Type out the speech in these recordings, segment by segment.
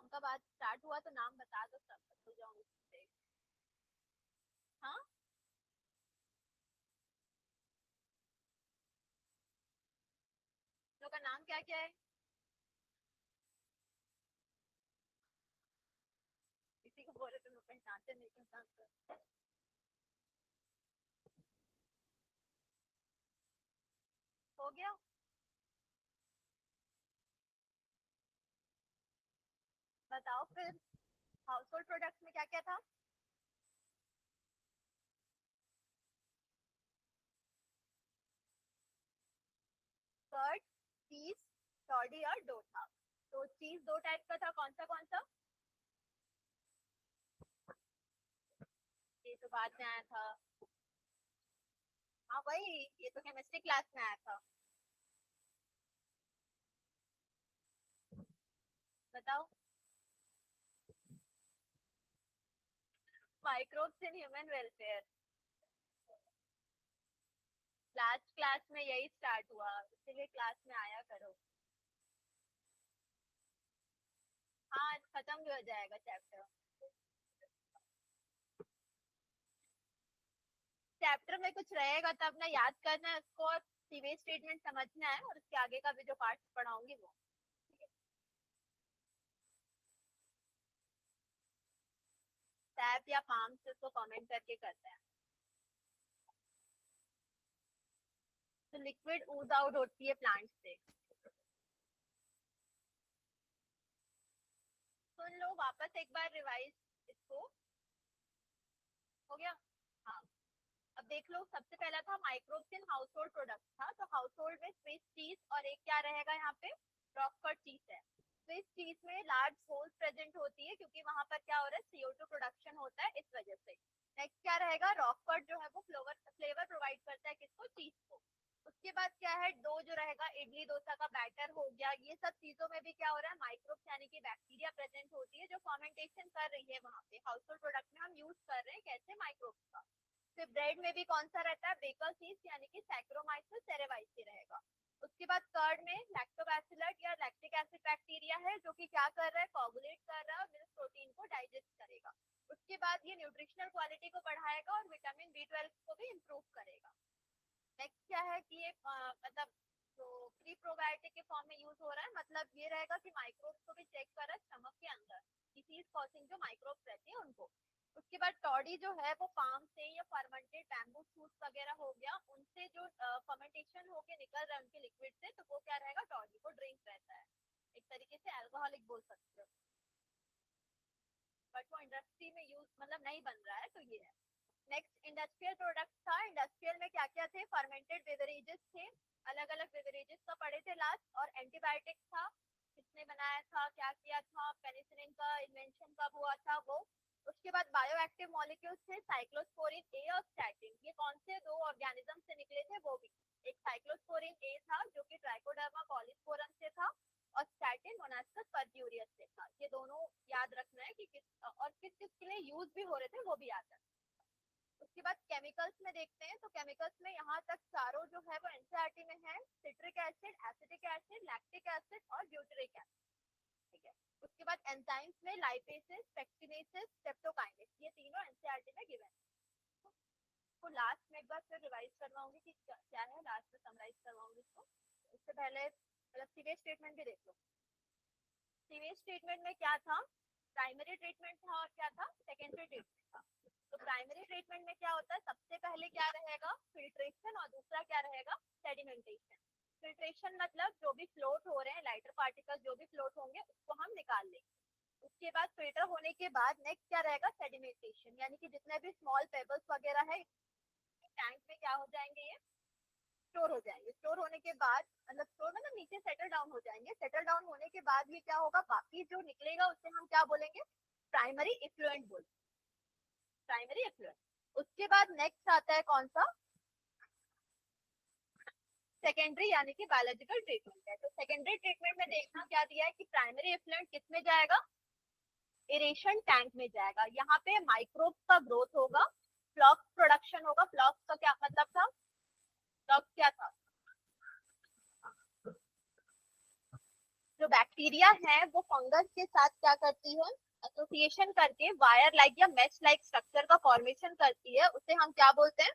नाम का बात स्टार्ट हुआ तो नाम बता दो, सब हो जाऊंगी। हाँ, लोग का नाम क्या क्या है? किसी को बोले तो मैं पहचानते नहीं पहचानते। हो गया। बताओ फिर, हाउस होल्ड प्रोडक्ट्स में क्या क्या था? कर्ड, चीज, टॉडी और डो था। तो चीज दो टाइप का था, कौन सा? ये तो बाद में आया था। हाँ वही, ये तो केमिस्ट्री क्लास में आया था। बताओ। Microbes in human welfare. Last class में यही स्टार्ट हुआ, इसीलिए क्लास में आया करो। हाँ, खत्म भी हो जाएगा चैप्टर। चैप्टर में कुछ रहेगा तब ना, याद करना है उसको, और सीवेज स्टेटमेंट समझना है, और उसके आगे का भी जो पार्ट पढ़ाऊंगी वो। टैप या पाम से उसको कमेंट करके करते हैं। तो लिक्विड ऊज आउट होती है प्लांट से। सुन लो वापस एक बार रिवाइज इसको। हो गया। हाँ, अब देख लो, सबसे पहला था microbes in house hold product था, तो हाउस होल्ड में स्विस चीज और एक क्या रहेगा यहाँ पे, रॉकफोर्ड चीज है। स्विस चीज में लार्ज होल्स प्रेजेंट होती है, क्योंकि वहां पर क्या हो रहा है, CO2 प्रोडक्शन होता है, इस वजह से। नेक्स्ट क्या रहेगा, रॉकफोर्ड जो है वो फ्लेवर फ्लेवर प्रोवाइड करता है किसको, चीज को। उसके बाद क्या है, डो जो रहेगा, इडली डोसा का बैटर हो गया। ये सब चीजों में भी क्या हो रहा है, माइक्रोब्स यानी कि बैक्टीरिया प्रेजेंट होती है, जो फर्मेंटेशन कर रही है वहां पे। हाउस होल्ड प्रोडक्ट में हम यूज कर रहे हैं कैसे, माइक्रोब्स का। फिर ब्रेड में भी कौन सा रहता है, बेकर्स यीस्ट यानी कि सैक्रोमाइसिस सेरेवाइसी रहेगा। उसके बाद कर्ड में लैक्टोबैसिलस या लैक्टिक एसिड बैक्टीरिया है, जो कि क्या कर रहा है, कोगुलेट कर रहा है, मिल्क प्रोटीन को डाइजेस्ट करेगा। उसके बाद ये न्यूट्रिशनल क्वालिटी को बढ़ाएगा और विटामिन B12 को भी इम्प्रूव करेगा। नेक्स्ट क्या है कि ये मतलब जो प्री प्रोबायोटिक के फॉर्म में यूज हो रहा है, मतलब ये रहेगा कि माइक्रोब्स को भी चेक कर रहा है स्टमक के अंदर, डिसीज कॉजिंग जो माइक्रोब्स रहते हैं उनको। उसके बाद टॉडी जो है वो पाम से या फर्मेंटेड बैम्बू शूट्स वगैरह हो गया, उनसे जो फर्मेंटेशन होके निकल रहा है उनके लिक्विड से, तो वो क्या रहेगा, टॉडी को ड्रिंक रहता है। एक तरीके से अल्कोहलिक बोल सकते हो, बट वो इंडस्ट्री में यूज मतलब नहीं बन रहा है, तो ये है। नेक्स्ट इंडस्ट्रियल प्रोडक्ट था। इंडस्ट्रियल में क्या क्या थे, फर्मेंटेड बेवरेजेस थे, अलग अलग बेवरेजेस का पढ़े थे लास्ट, और एंटीबायोटिक था, किसने बनाया था, क्या किया था, पेनिसिलिन का इन्वेंशन कब हुआ था वो। उसके बाद बायो एक्टिव मॉलिक्यूल्स थे, साइक्लोस्पोरिन ए और स्टैटिन। ये कौन से दो ऑर्गेनिज्म से निकले थे वो भी। एक साइक्लोस्पोरिन ए था जो कि ट्राइकोडर्मा पॉलीस्पोरम से था, और स्टैटिन मोनास्कस परज्यूरियस से था। ये दोनों याद रखना है कि किस और किस किस के लिए यूज भी हो रहे थे वो भी याद रखना। उसके बाद केमिकल्स में देखते हैं, तो केमिकल्स में यहाँ तक चारों जो है वो एनसीईआरटी में है, citric acid, acetic acid, lactic acid और ब्यूटरिक एसिड। ठीक है। उसके बाद एंजाइम्स में लाइपेसेस, पेक्टिनेसेस, स्ट्रेप्टोकाइनेस, ये तीनों एनसीईआरटी में गिवन है। तो लास्ट में एक बार फिर रिवाइज करवाऊंगी कि क्या है, लास्ट में समराइज करवाऊंगी इसको। उससे पहले मतलब सीवेज स्टेटमेंट भी देख लो। सीवेज स्टेटमेंट में क्या था, प्राइमरी ट्रीटमेंट था और क्या था, सेकेंडरी ट्रीटमेंट था। तो प्राइमरी ट्रीटमेंट में क्या होता है, सबसे पहले क्या रहेगा, फिल्ट्रेशन, और दूसरा क्या रहेगा, सेडिमेंटेशन। फिल्ट्रेशन मतलब जो भी फ्लोट हो रहे हैं लाइटर पार्टिकल, जो भी फ्लोट होंगे उसको हम निकाल लेंगे। उसके बाद फिल्टर होने के बाद नेक्स्ट क्या रहेगा, सेडिमेंटेशन, यानी कि जितने भी स्मॉल पेबल्स वगैरह है टैंक में क्या हो जाएंगे, ये स्टोर हो जाएंगे। स्टोर होने के बाद मतलब स्टोर मतलब नीचे सेटल डाउन हो जाएंगे। सेटल डाउन होने के बाद ये क्या होगा, बाकी जो निकलेगा उससे हम क्या बोलेंगे, प्राइमरी इफ्लुएंट बोलेंगे, प्राइमरी इफ्लुएंट। उसके बाद नेक्स्ट आता है कौन सा, सेकेंडरी, यानी कि बायोलॉजिकल ट्रीटमेंट है। तो सेकेंडरी ट्रीटमेंट में देखना क्या दिया है कि प्राइमरी इफ्लुएंट किस में जाएगा, एरेशन टैंक में जाएगा। यहाँ पे माइक्रोब्स का ग्रोथ होगा, फ्लॉक्स प्रोडक्शन होगा। फ्लॉक्स का क्या मतलब था, फ्लॉक्स क्या था, जो बैक्टीरिया बैक्टीरिया है वो फंगस के साथ क्या करती है, एसोसिएशन करके वायर लाइक या मेश लाइक स्ट्रक्चर का फॉर्मेशन करती है, उसे हम क्या बोलते हैं,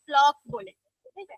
फ्लॉक्स बोलेंगे, ठीक है,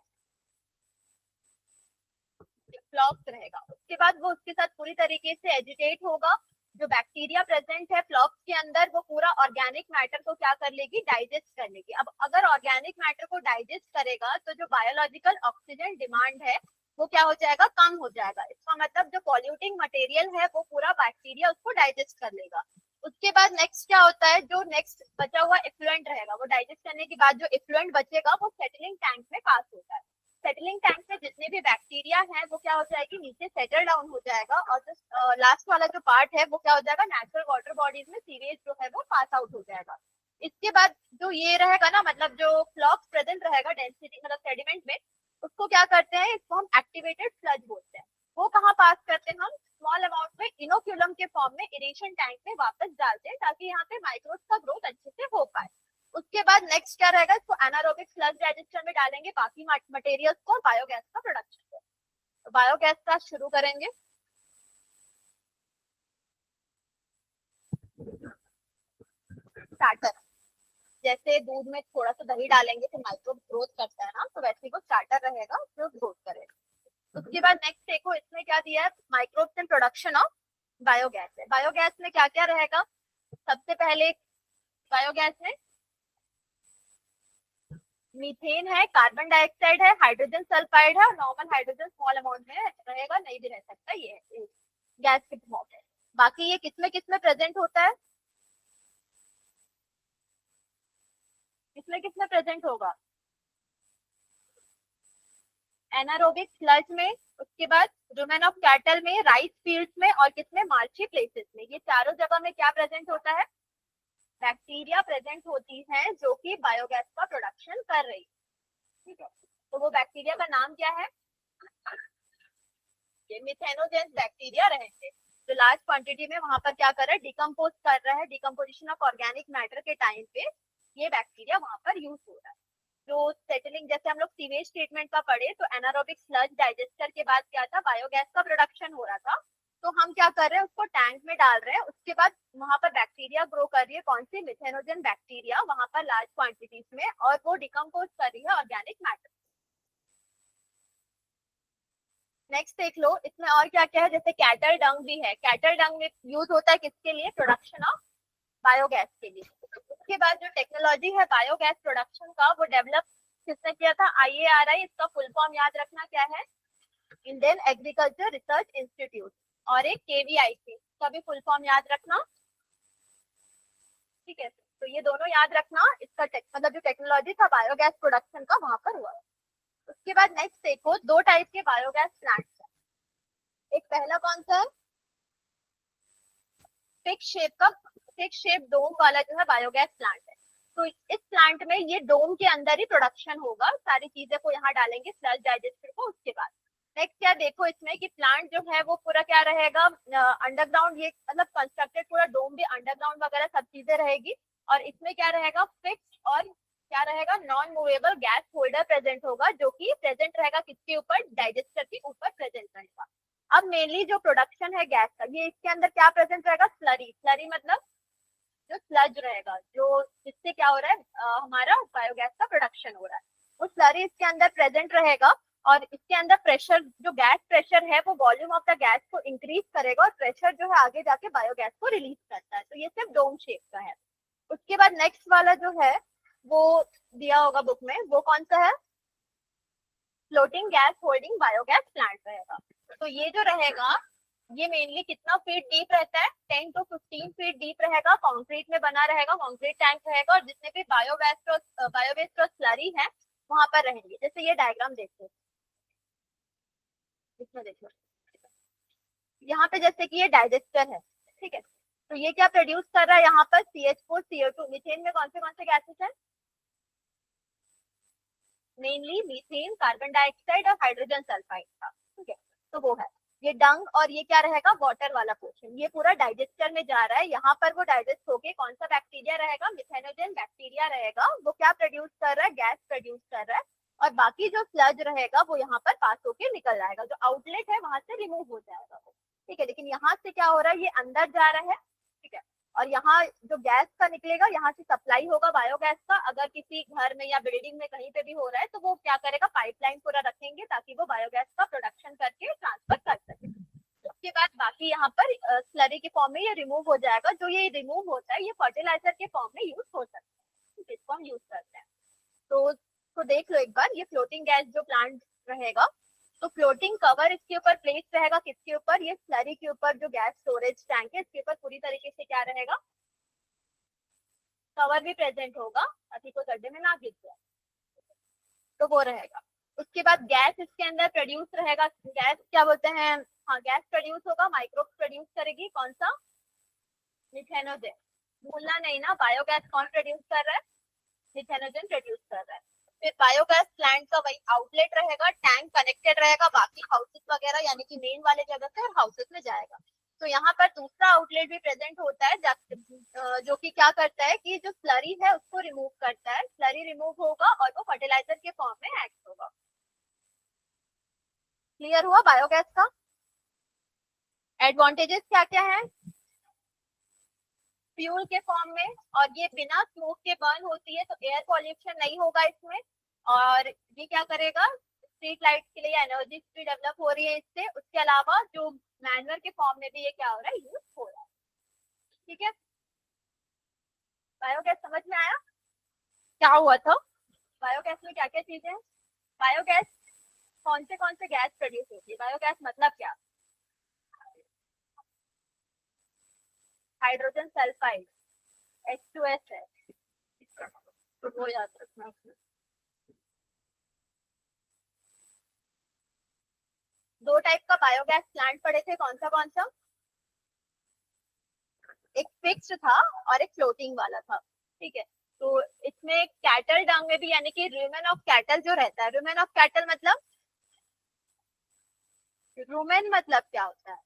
फ्लॉक्स रहेगा। उसके बाद वो उसके साथ पूरी तरीके से एजिटेट होगा, जो बैक्टीरिया प्रेजेंट है फ्लॉक्स के अंदर वो पूरा ऑर्गेनिक मैटर को क्या कर लेगी, डाइजेस्ट कर लेगी। अब अगर ऑर्गेनिक मैटर को डाइजेस्ट करेगा तो जो बायोलॉजिकल ऑक्सीजन डिमांड है वो क्या हो जाएगा, कम हो जाएगा। इसका मतलब जो पॉल्यूटिंग मटेरियल है वो पूरा बैक्टीरिया उसको डाइजेस्ट कर लेगा। उसके बाद नेक्स्ट क्या होता है, जो नेक्स्ट बचा हुआ इफ्लुएंट रहेगा वो डाइजेस्ट करने के बाद जो इफ्लुएंट बचेगा वो सेटलिंग टैंक में पास होता है। सेटलिंग टैंक में जितने भी बैक्टीरिया है वो क्या हो जाएगी, नीचे सेटल डाउन हो जाएगा, और जो लास्ट वाला जो पार्ट है वो क्या हो जाएगा, नेचुरल वाटर बॉडीज में सीवेज जो है वो पास आउट हो जाएगा। इसके बाद जो ये रहेगा ना, मतलब जो फ्लॉक्स प्रेजेंट रहेगा डेंसिटी मतलब सेडिमेंट में, उसको क्या करते हैं, इसको हम एक्टिवेटेड स्लज बोलते हैं। वो कहाँ पास करते हैं, हम स्मॉल अमाउंट में इनोक्यूलम के फॉर्म में एरेशन टैंक में वापस डालते हैं ताकि यहाँ पे माइक्रोब्स का ग्रोथ अच्छे से हो पाए। उसके बाद नेक्स्ट क्या रहेगा, इसको एनारोबिक स्लज डाइजेस्टर में डालेंगे बाकी मटेरियल्स को, बायोगैस का प्रोडक्शन है। तो बायोगैस का शुरू करेंगे। स्टार्टर, जैसे दूध में थोड़ा सा दही डालेंगे तो माइक्रोब ग्रोथ करता है ना, तो वैसे ही वो स्टार्टर रहेगा जो ग्रोथ करेगा। उसके बाद नेक्स्ट देखो इसमें क्या दिया है, microbes in production of biogas है। बायोगैस में क्या क्या रहेगा, सबसे पहले बायोगैस में मीथेन है, कार्बन डाइऑक्साइड है, हाइड्रोजन सल्फाइड है, और नॉर्मल हाइड्रोजन स्मॉल अमाउंट में रहेगा, नहीं भी रह सकता, ये है गैस के फॉर्म है। बाकी ये किसमें प्रेजेंट होता है, किसमें प्रेजेंट होगा, एनारोबिक स्लज में, उसके बाद रुमेन ऑफ कैटल में, राइस फील्ड्स में, और किसमें, मार्ची प्लेसेस में। ये चारों जगह में क्या प्रेजेंट होता है, बैक्टीरिया प्रेजेंट होती है जो कि बायोगैस का प्रोडक्शन कर रही है, ठीक है। तो वो बैक्टीरिया का नाम क्या है, ये मिथेनोजेंस बैक्टीरिया रहेंगे, जो लार्ज क्वांटिटी में वहां पर क्या कर रहा है, डिकम्पोज कर रहा है, डिकम्पोजिशन ऑफ ऑर्गेनिक मैटर के टाइम पे ये बैक्टीरिया वहां पर यूज हो रहा है। जो सेटलिंग, जैसे हम लोग सीवेज ट्रीटमेंट का पढ़े तो एनारोबिक स्लज डाइजेस्टर के बाद क्या था, बायोगैस का प्रोडक्शन हो रहा था। तो हम क्या कर रहे हैं, उसको टैंक में डाल रहे हैं, उसके बाद वहां पर बैक्टीरिया ग्रो कर रही है, कौन सी, मिथेनोजन बैक्टीरिया वहां पर लार्ज क्वांटिटीज में, और वो डिकम्पोज कर रही है ऑर्गेनिक मैटर। नेक्स्ट देख लो इसमें और क्या क्या है, जैसे कैटल डंग भी है। कैटल डंग में यूज होता है किसके लिए, प्रोडक्शन ऑफ बायोगैस के लिए। उसके बाद जो टेक्नोलॉजी है बायोगैस प्रोडक्शन का वो डेवलप किसने किया था, IARI, इसका फुल फॉर्म याद रखना क्या है, इंडियन एग्रीकल्चर रिसर्च इंस्टीट्यूट, और एक KVIC, इसका भी फुल फॉर्म याद रखना, ठीक है। तो ये दोनों याद रखना, इसका मतलब जो टेक्नोलॉजी था बायोगैस प्रोडक्शन का वहां पर हुआ। उसके बाद नेक्स्ट देखो, दो टाइप के बायोगैस प्लांट्स है। एक पहला कौन सा है, फिक्स शेप डोम वाला जो है बायोगैस प्लांट है। तो इस प्लांट में ये डोम के अंदर ही प्रोडक्शन होगा, सारी चीजें को यहाँ डालेंगे स्लज डाइजेस्टर को। उसके बाद नेक्स्ट क्या देखो इसमें कि प्लांट जो है वो पूरा क्या रहेगा, अंडरग्राउंड, ये मतलब कंस्ट्रक्टेड पूरा डोम भी अंडरग्राउंड वगैरह सब चीजें रहेगी, और इसमें क्या रहेगा, फिक्स और क्या रहेगा, non movable gas holder present होगा, जो कि प्रेजेंट रहेगा किसके ऊपर, डाइजेस्टर के ऊपर प्रेजेंट रहेगा। अब मेनली जो प्रोडक्शन है गैस का, ये इसके अंदर क्या प्रेजेंट रहेगा, स्लरी, स्लरी मतलब जो स्लज रहेगा, जो जिससे क्या हो रहा है, हमारा बायोगैस का प्रोडक्शन हो रहा है, वो स्लरी इसके अंदर प्रेजेंट रहेगा। और इसके अंदर प्रेशर, जो गैस प्रेशर है वो वॉल्यूम ऑफ द गैस को इंक्रीज करेगा, और प्रेशर जो है आगे जाके बायोगैस को रिलीज करता है। तो ये सिर्फ डोम शेप का है। उसके बाद नेक्स्ट वाला जो है वो दिया होगा बुक में, वो कौन सा है, floating gas holding biogas plant रहेगा। तो ये जो रहेगा ये मेनली कितना फीट डीप रहता है, 10 to 15 फीट डीप रहेगा, कंक्रीट में बना रहेगा, कंक्रीट टैंक रहेगा, और जितने भी बायोवेस्ट और स्लरी है वहां पर रहेंगे। जैसे ये डायग्राम देखो, इसमें देखो यहाँ पे जैसे कि ये डाइजेस्टर है, ठीक है। तो ये क्या प्रोड्यूस कर रहा है यहाँ पर, CH4 CO2। मीथेन में कौन से गैसेस है, मेनली मीथेन, कार्बन डाइऑक्साइड और हाइड्रोजन सल्फाइड था, ठीक है। तो वो है। ये डंग और ये क्या रहेगा, वाटर वाला पोर्शन, ये पूरा डाइजेस्टर में जा रहा है। यहाँ पर वो डाइजेस्ट होके कौन सा बैक्टीरिया रहेगा, मिथेनोजन बैक्टीरिया रहेगा, वो क्या प्रोड्यूस कर रहा है, गैस प्रोड्यूस कर रहा है। और बाकी जो स्लज रहेगा वो यहाँ पर पास होके निकल जाएगा, जो आउटलेट है वहां से रिमूव हो जाएगा वो, ठीक है। लेकिन यहाँ से क्या हो रहा है, ये अंदर जा रहा है, ठीक है। और यहाँ जो गैस का निकलेगा, यहाँ से सप्लाई होगा बायोगैस का। अगर किसी घर में या बिल्डिंग में कहीं पे भी हो रहा है तो वो क्या करेगा, पाइपलाइन पूरा रखेंगे ताकि वो बायोगैस का प्रोडक्शन करके ट्रांसफर कर सके। उसके बाद बाकी यहाँ पर स्लरी के फॉर्म में ये रिमूव हो जाएगा। जो ये रिमूव होता है ये फर्टिलाइजर के फॉर्म में यूज हो सकता है, इसको हम यूज करते हैं। तो देख लो एक बार, ये फ्लोटिंग गैस जो प्लांट रहेगा, तो फ्लोटिंग कवर इसके ऊपर प्लेस रहेगा, किसके ऊपर, ये स्लरी के ऊपर, जो गैस स्टोरेज टैंक है इसके ऊपर पूरी तरीके से क्या रहेगा, कवर भी प्रेजेंट होगा ताकि कोई गड्ढे में ना गिर जाए, तो वो रहेगा। उसके बाद गैस इसके अंदर प्रोड्यूस रहेगा, गैस क्या बोलते हैं, हाँ गैस प्रोड्यूस होगा, माइक्रोब्स प्रोड्यूस करेगी, कौन सा, मिथेनोजन। भूलना नहीं ना, बायोगैस कौन प्रोड्यूस कर रहा है, मिथेनोजन प्रोड्यूस कर रहा है। फिर बायोगैस प्लांट का वही आउटलेट रहेगा, टैंक कनेक्टेड रहेगा बाकी हाउसेस वगैरह, यानी कि मेन वाले जगह से और हाउसेस में जाएगा। तो यहाँ पर दूसरा आउटलेट भी प्रेजेंट होता है, जो कि क्या करता है कि जो स्लरी है उसको रिमूव करता है, स्लरी रिमूव होगा और वो फर्टिलाइजर के फॉर्म में एक्ट होगा। क्लियर हुआ बायोगैस का। एडवांटेजेस क्या क्या है, फ्यूल के फॉर्म में, और ये बिना स्मोक के बर्न होती है तो एयर पॉल्यूशन नहीं होगा इसमें। और ये क्या करेगा, स्ट्रीट लाइट के लिए एनर्जी भी डेवलप हो रही है इससे। उसके अलावा जो मैनुअर के फॉर्म में भी ये क्या हो रहा है, यूज हो रहा है, ठीक है। बायोगैस समझ में आया क्या हुआ था, बायोगैस में क्या क्या चीजें हैं। बायोगैस कौन से गैस प्रोड्यूस होती है, बायोगैस मतलब क्या, हाइड्रोजन सल्फाइड, H2S है, तो वो याद रखना। दो टाइप का बायोगैस प्लांट पड़े थे, कौन सा, एक फिक्स्ड था और एक फ्लोटिंग वाला था, ठीक है। तो इसमें कैटल डंग में भी, यानी कि रूमेन ऑफ कैटल जो रहता है, रूमेन ऑफ कैटल मतलब, रूमेन मतलब क्या होता है,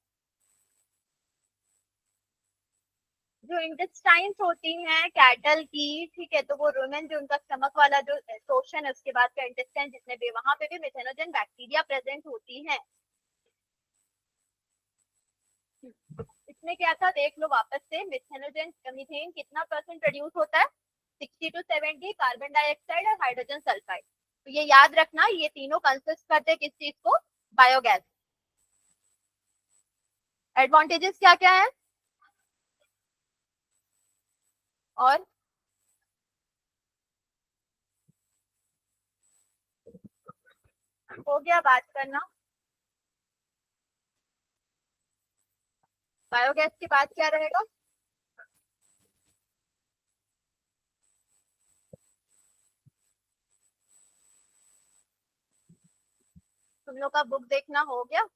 जो इंटेस्टाइन्स होती हैं कैटल की, ठीक है। तो वो रूमेन जो उनका स्टमक वाला जो पोर्शन है उसके बाद का इंटेस्टाइन जितने भी, वहां पे भी मिथेनोजन बैक्टीरिया प्रेजेंट होती हैं। इसमें क्या था देख लो वापस से, मिथेनोजन मीथेन कितना परसेंट प्रोड्यूस होता है, 60 to 70, कार्बन डाइऑक्साइड और हाइड्रोजन सल्फाइड। तो ये याद रखना, ये तीनों कंसिस्ट करते हैं किस चीज को, बायोगैस। एडवांटेजेस क्या क्या है, और हो गया बात करना। बायोगैस के बाद क्या रहेगा, तुम लोग का बुक देखना हो गया।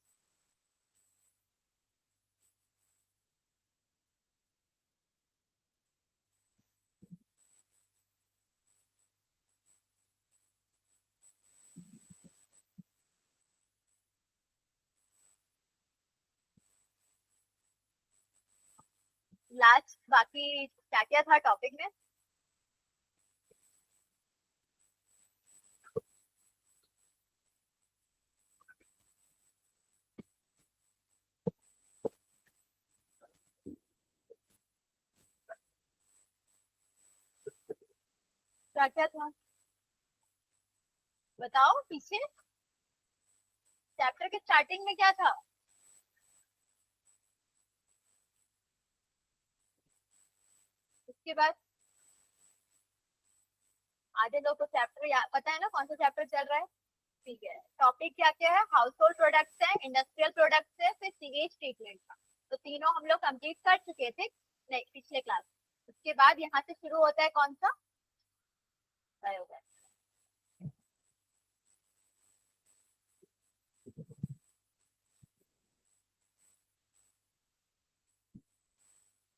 लास्ट बाकी क्या क्या था टॉपिक में, क्या क्या था बताओ पीछे, चैप्टर के स्टार्टिंग में क्या था, उसके बाद आधे लोग को चैप्टर पता है ना कौन सा चैप्टर चल रहा है, ठीक है। टॉपिक क्या क्या है, हाउस होल्ड प्रोडक्ट्स है, इंडस्ट्रियल प्रोडक्ट्स है, फिर सीवेज ट्रीटमेंट का। तो तीनों हम लोग कंप्लीट कर चुके थे, नहीं पिछले क्लास। उसके बाद यहाँ से शुरू होता है कौन सा, बायोगैस।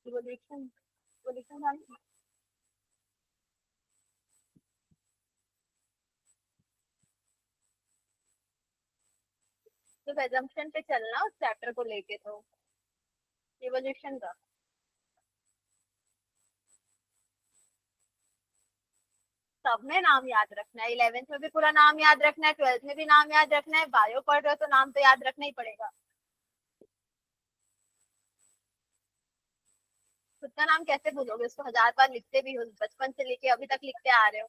रिवोल्यूशन, रिवोल्यूशन तो एजम्पशन पे चलना उस चैप्टर को लेके, तो इवोल्यूशन का सब में नाम याद रखना है। 11th में भी पूरा नाम याद रखना है, 12th में भी नाम याद रखना है। बायो पढ़ रहे हो तो नाम तो याद रखना ही पड़ेगा। खुद का नाम कैसे भूलोगे, उसको 1000 बार लिखते भी हो, बचपन से लेके अभी तक लिखते आ रहे हो।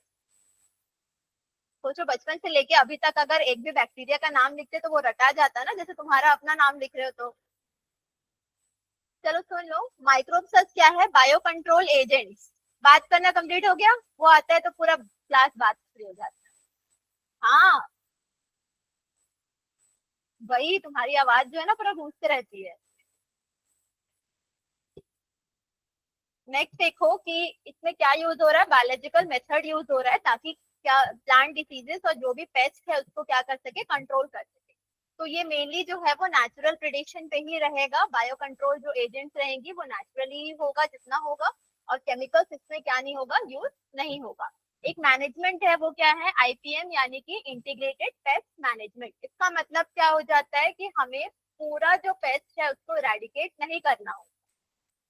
सोचो बचपन से लेके अभी तक अगर एक भी बैक्टीरिया का नाम लिखते तो वो रटा जाता ना, जैसे तुम्हारा अपना नाम लिख रहे हो तो। चलो सुन लो, माइक्रोब्स क्या है, बायो कंट्रोल एजेंट्स। बात करना कंप्लीट हो गया, वो आता है तो पूरा क्लास बात फ्री हो जाता है। हाँ, वही तुम्हारी आवाज जो है ना पूरा गूंजते रहती है। नेक्स्ट देखो कि इसमें क्या यूज हो रहा है, बायोलॉजिकल मेथड यूज हो रहा है ताकि क्या प्लांट डिसीजेस और जो भी पेस्ट है उसको क्या कर सके, कंट्रोल कर सके। तो ये मेनली जो है वो नेचुरल प्रिडिक्शन पे ही रहेगा। बायो कंट्रोल जो एजेंट्स रहेंगी वो नेचुरली होगा जितना होगा, और केमिकल्स इसमें क्या नहीं होगा, यूज नहीं होगा। एक मैनेजमेंट है वो क्या है, आईपीएम यानी कि इंटीग्रेटेड पेस्ट मैनेजमेंट। इसका मतलब क्या हो जाता है कि हमें पूरा जो पेस्ट है उसको इरेडिकेट नहीं करना हो,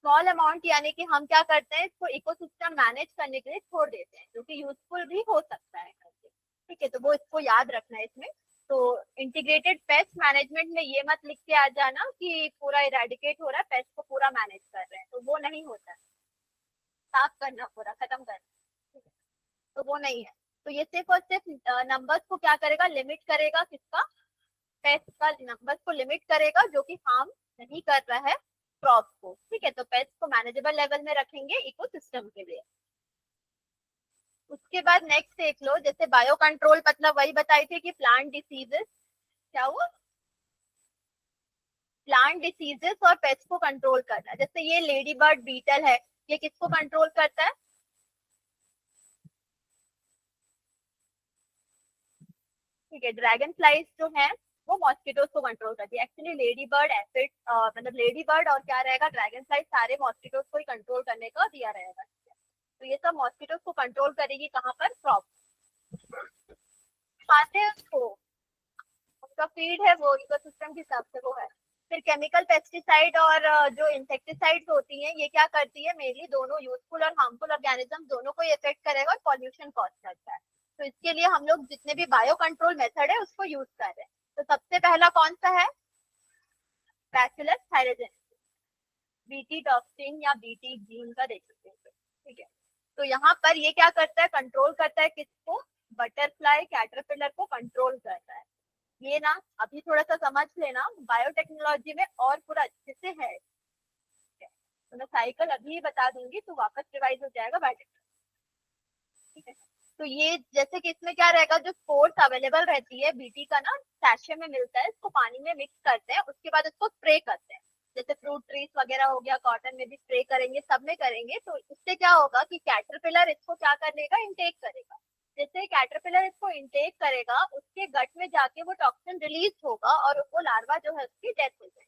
स्मॉल अमाउंट, यानी कि हम क्या करते हैं इसको इकोसिस्टम मैनेज करने के लिए छोड़ देते हैं, जो कि यूजफुल भी हो सकता है करके। ठीक है, तो वो इसको याद रखना है इसमें। तो इंटीग्रेटेड पेस्ट मैनेजमेंट में ये मत लिख के आ जाना कि पूरा इरेडिकेट हो रहा है, पेस्ट को पूरा मैनेज कर रहे हैं, तो वो नहीं होता है। साफ करना, पूरा खत्म करना, तो वो नहीं है। तो ये सिर्फ और सिर्फ नंबर्स को क्या करेगा, लिमिट करेगा, किसका, पेस्ट का नंबर्स को लिमिट करेगा, जो कि हार्म नहीं कर रहा है क्रॉप को। ठीक है, तो पेस्ट को मैनेजेबल लेवल में रखेंगे इकोसिस्टम के लिए। उसके बाद नेक्स्ट देख लो, जैसे बायो कंट्रोल मतलब वही बताई थी कि प्लांट डिसीजेस, क्या हुआ, प्लांट डिसीजेस और पेस्ट को कंट्रोल करना। जैसे ये लेडी बर्ड बीटल है, ये किसको कंट्रोल करता है, ठीक है, ड्रैगन फ्लाइज जो है वो मॉस्किटोज को कंट्रोल करती है। एक्चुअली लेडी बर्ड एफिड, मतलब लेडी बर्ड और क्या रहेगा, ड्रैगन फ्लाइज, सारे मॉस्किटोज को ही कंट्रोल करने का दिया रहेगा। तो ये सब मॉस्किटोज को कंट्रोल करेगी कहाँ पर, क्रॉप। खाते हैं उसको, उनका फीड है वो, इकोसिस्टम के हिसाब से वो है। फिर केमिकल पेस्टिसाइड और जो इंसेक्टिसाइड्स होती हैं, ये क्या करती है, मेनली दोनों यूजफुल और हार्मफुल ऑर्गेनिज्म दोनों को इफेक्ट करेगा और पॉल्यूशन कॉज करता है। तो इसके लिए हम लोग जितने भी बायो कंट्रोल मेथड है उसको यूज कर रहे हैं। तो सबसे पहला कौन सा है, बैसिलस थायरजेनेसिस, बीटी टॉक्सिन या बीटी जीन का देख सकते हैं। ठीक है, तो यहाँ पर ये क्या करता है, कंट्रोल करता है किसको, बटरफ्लाई कैटरपिलर को कंट्रोल करता है। ये ना अभी थोड़ा सा समझ लेना, बायोटेक्नोलॉजी में और पूरा अच्छे से है। तो मैं साइकिल अभी बता दूंगी तो वापस रिवाइज हो जाएगा बायोटेक्नोलॉजी। ठीक है, तो ये जैसे कि इसमें क्या रहेगा, जो स्पोर्स अवेलेबल रहती है बीटी का ना, सैशे में मिलता है, इसको पानी में मिक्स करते हैं, उसके बाद इसको स्प्रे करते हैं। जैसे फ्रूट ट्रीज वगैरह हो गया, कॉटन में भी स्प्रे करेंगे, सब में करेंगे। तो इससे क्या होगा कि कैटरपिलर इसको क्या करेगा, इंटेक करेगा। जैसे कैटरपिलर इसको इंटेक करेगा, उसके गट में जाके वो टॉक्सिन रिलीज होगा और वो लार्वा जो है उसकी डेथ हो जाएगी।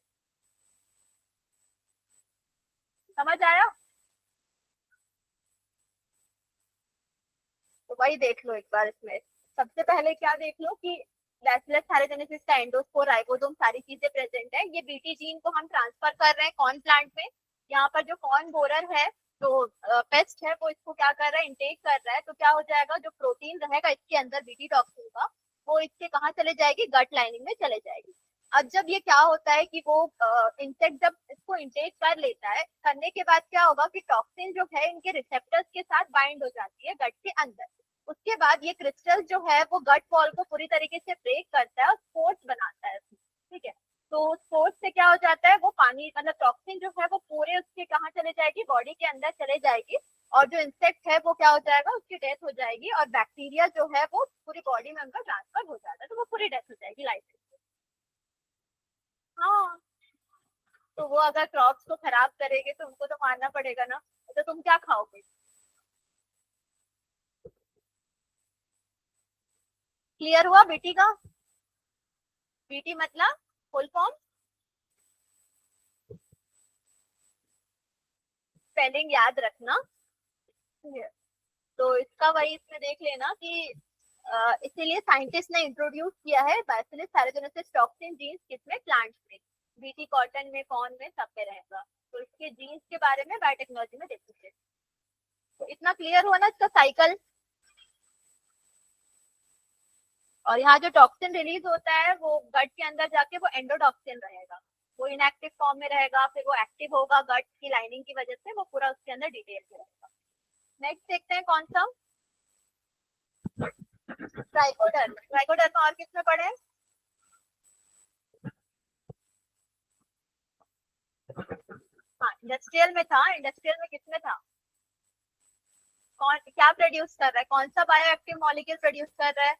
समझ आया, तो वही देख लो एक बार इसमें। सबसे पहले क्या देख लो कि बैसिलस थायरजेनेसिस का एंडोस्पोर राइबोसोम सारी चीजें प्रेजेंट है। ये बीटी जीन को हम ट्रांसफर कर रहे हैं कॉर्न प्लांट में। यहाँ पर जो कॉर्न बोरर है, जो पेस्ट है, वो इसको क्या कर रहा है, इंटेक कर रहा है। तो क्या हो जाएगा, जो प्रोटीन रहेगा इसके अंदर बीटी टॉक्सिन का, वो इसके कहाँ चले जाएगी, गट लाइनिंग में चले जाएगी। अब जब ये क्या होता है कि वो इंसेक्ट जब इसको इंटेक कर लेता है, करने के बाद क्या होगा कि टॉक्सिन जो है इनके रिसेप्टर्स के साथ बाइंड हो जाती है गट के अंदर। उसके बाद ये क्रिस्टल जो है वो गट वॉल को पूरी तरीके से ब्रेक करता है और स्पोर्स बनाता है। ठीक है, तो स्पोर्स से क्या हो जाता है, वो पानी मतलब टॉक्सिन जो है वो पूरे उसके कहाँ चले जाएगी, बॉडी के अंदर चले जाएगी। और जो इंसेक्ट है वो क्या हो जाएगा, उसकी डेथ हो जाएगी। और बैक्टीरिया जो है वो पूरी बॉडी में उनका ट्रांसफर हो जाता है, तो वो पूरी डेथ हो जाएगी लाइफ। हाँ, तो वो अगर क्रॉप्स को खराब करेंगे तो उनको तो मारना पड़ेगा ना, तो तुम क्या खाओगे। क्लियर हुआ बेटी का, बीटी मतलब फुल फॉर्म, स्पेलिंग याद रखना। तो इसका वही इसमें देख लेना कि इसीलिए साइंटिस्ट ने इंट्रोड्यूस किया है बैसिलस थैलेजोनेसिस टॉक्सिन जीन्स किसमें, प्लांट्स में, बीटी कॉटन में, कॉर्न में, सब में रहेगा। तो इसके जीन्स के बारे में बायोटेक्नोलॉजी में देखेंगे। तो इतना क्लियर हुआ ना इसका साइकिल। और यहाँ जो टॉक्सिन रिलीज होता है वो गट के अंदर जाके वो एंडोटॉक्सिन रहेगा, वो इनएक्टिव फॉर्म में रहेगा, फिर वो एक्टिव होगा गट की लाइनिंग की वजह से, वो पूरा उसके अंदर डिटेल में रहेगा। नेक्स्ट देखते हैं कौन सा, ट्राइकोडर्मा। ट्राइकोडर्मा और किसमें पढ़े, हाँ इंडस्ट्रियल में था। इंडस्ट्रियल में किसमें था, कौन क्या प्रोड्यूस कर रहा है, कौन सा बायो एक्टिव मॉलिक्यूल प्रोड्यूस कर रहा है,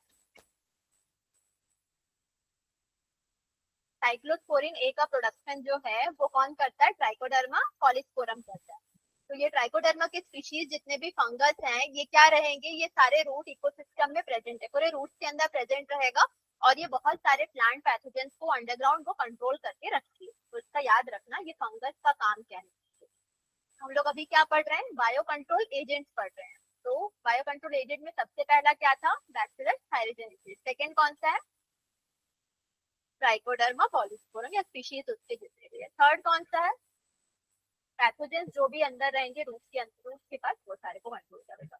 साइक्लोस्पोरिन ए का प्रोडक्शन जो है वो कौन करता है, ट्राइकोडर्मा पॉलीस्पोरम करता है। तो ये ट्राइकोडर्मा के स्पीशीज जितने भी फंगस हैं ये क्या रहेंगे, ये सारे रूट इकोसिस्टम में प्रेजेंट है, पूरे रूट के अंदर प्रेजेंट रहेगा और ये बहुत सारे प्लांट पैथोजेंस को अंडरग्राउंड को कंट्रोल करके रखती है। तो इसका याद रखना ये फंगस का काम क्या है। हम लोग अभी क्या पढ़ रहे हैं, बायो कंट्रोल एजेंट्स पढ़ रहे हैं। तो बायो कंट्रोल एजेंट में सबसे पहला क्या था, बैसिलस थायरजेनेसिस। सेकंड कौन सा है, ट्राइकोडर्मा पॉलीस्पोरम या स्पीशीज उसके जितने भी है। थर्ड कौन सा है, पैथोजेंस जो भी अंदर रहेंगे रूट के अंदर, रूट के पास वो सारे को कंट्रोल करेगा।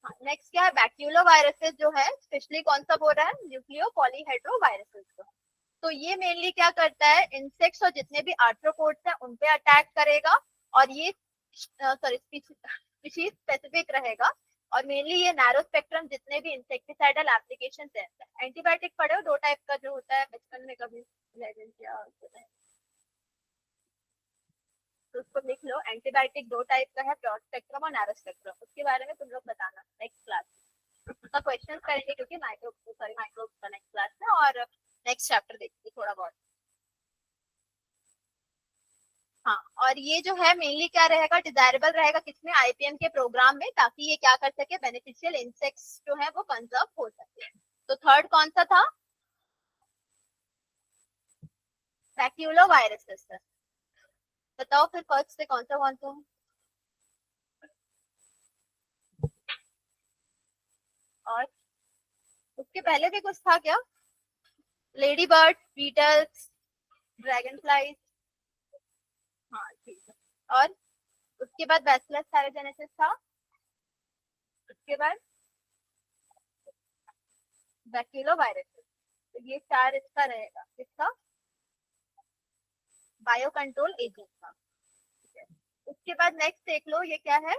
हाँ नेक्स्ट क्या है, बैक्टीरियो वायरसेस जो है, स्पेशली कौन सा बोल रहा है, न्यूक्लियो पॉलीहेड्रो वायरसेस को। तो ये मेनली क्या करता है, इंसेक्ट्स और जितने भी आर्थ्रोपोड्स हैं उन पे अटैक करेगा और ये सॉरी स्पीशीज स्पेसिफिक रहेगा। और मेनली ये नैरो स्पेक्ट्रम जितने भी इंसेक्टिसाइडल एप्लीकेशन है। एंटीबायोटिक पढ़े हो, दो टाइप का जो होता है बचपन में कभी तो उसको लिख लो, एंटीबायोटिक दो टाइप का है, ब्रॉड स्पेक्ट्रम और नैरो स्पेक्ट्रम। उसके बारे में तुम लोग बताना नेक्स्ट क्लास का क्वेश्चन करेंगे, क्योंकि माइक्रो का नेक्स्ट क्लास में, और नेक्स्ट चैप्टर देखिए थोड़ा बहुत। हाँ और ये जो है मेनली क्या रहेगा, डिजायरेबल रहेगा किसमें, आईपीएम के प्रोग्राम में, ताकि ये क्या कर सके, बेनिफिशियल इंसेक्ट्स जो है वो कंजर्व हो सके। तो थर्ड कौन सा था, बैक्यूलो वायरसेस। बताओ फिर फर्स्ट से कौन सा। और उसके पहले भी कुछ था क्या, ladybird, beetles, dragonflies, हाँ ठीक है। और उसके बाद बैसिलस थायरजेनेसिस था, उसके बाद बैक्यूलो वायरसेस। तो ये चार इसका रहेगा, किसका, बायो कंट्रोल एजेंट का। उसके बाद नेक्स्ट देख लो, ये क्या है,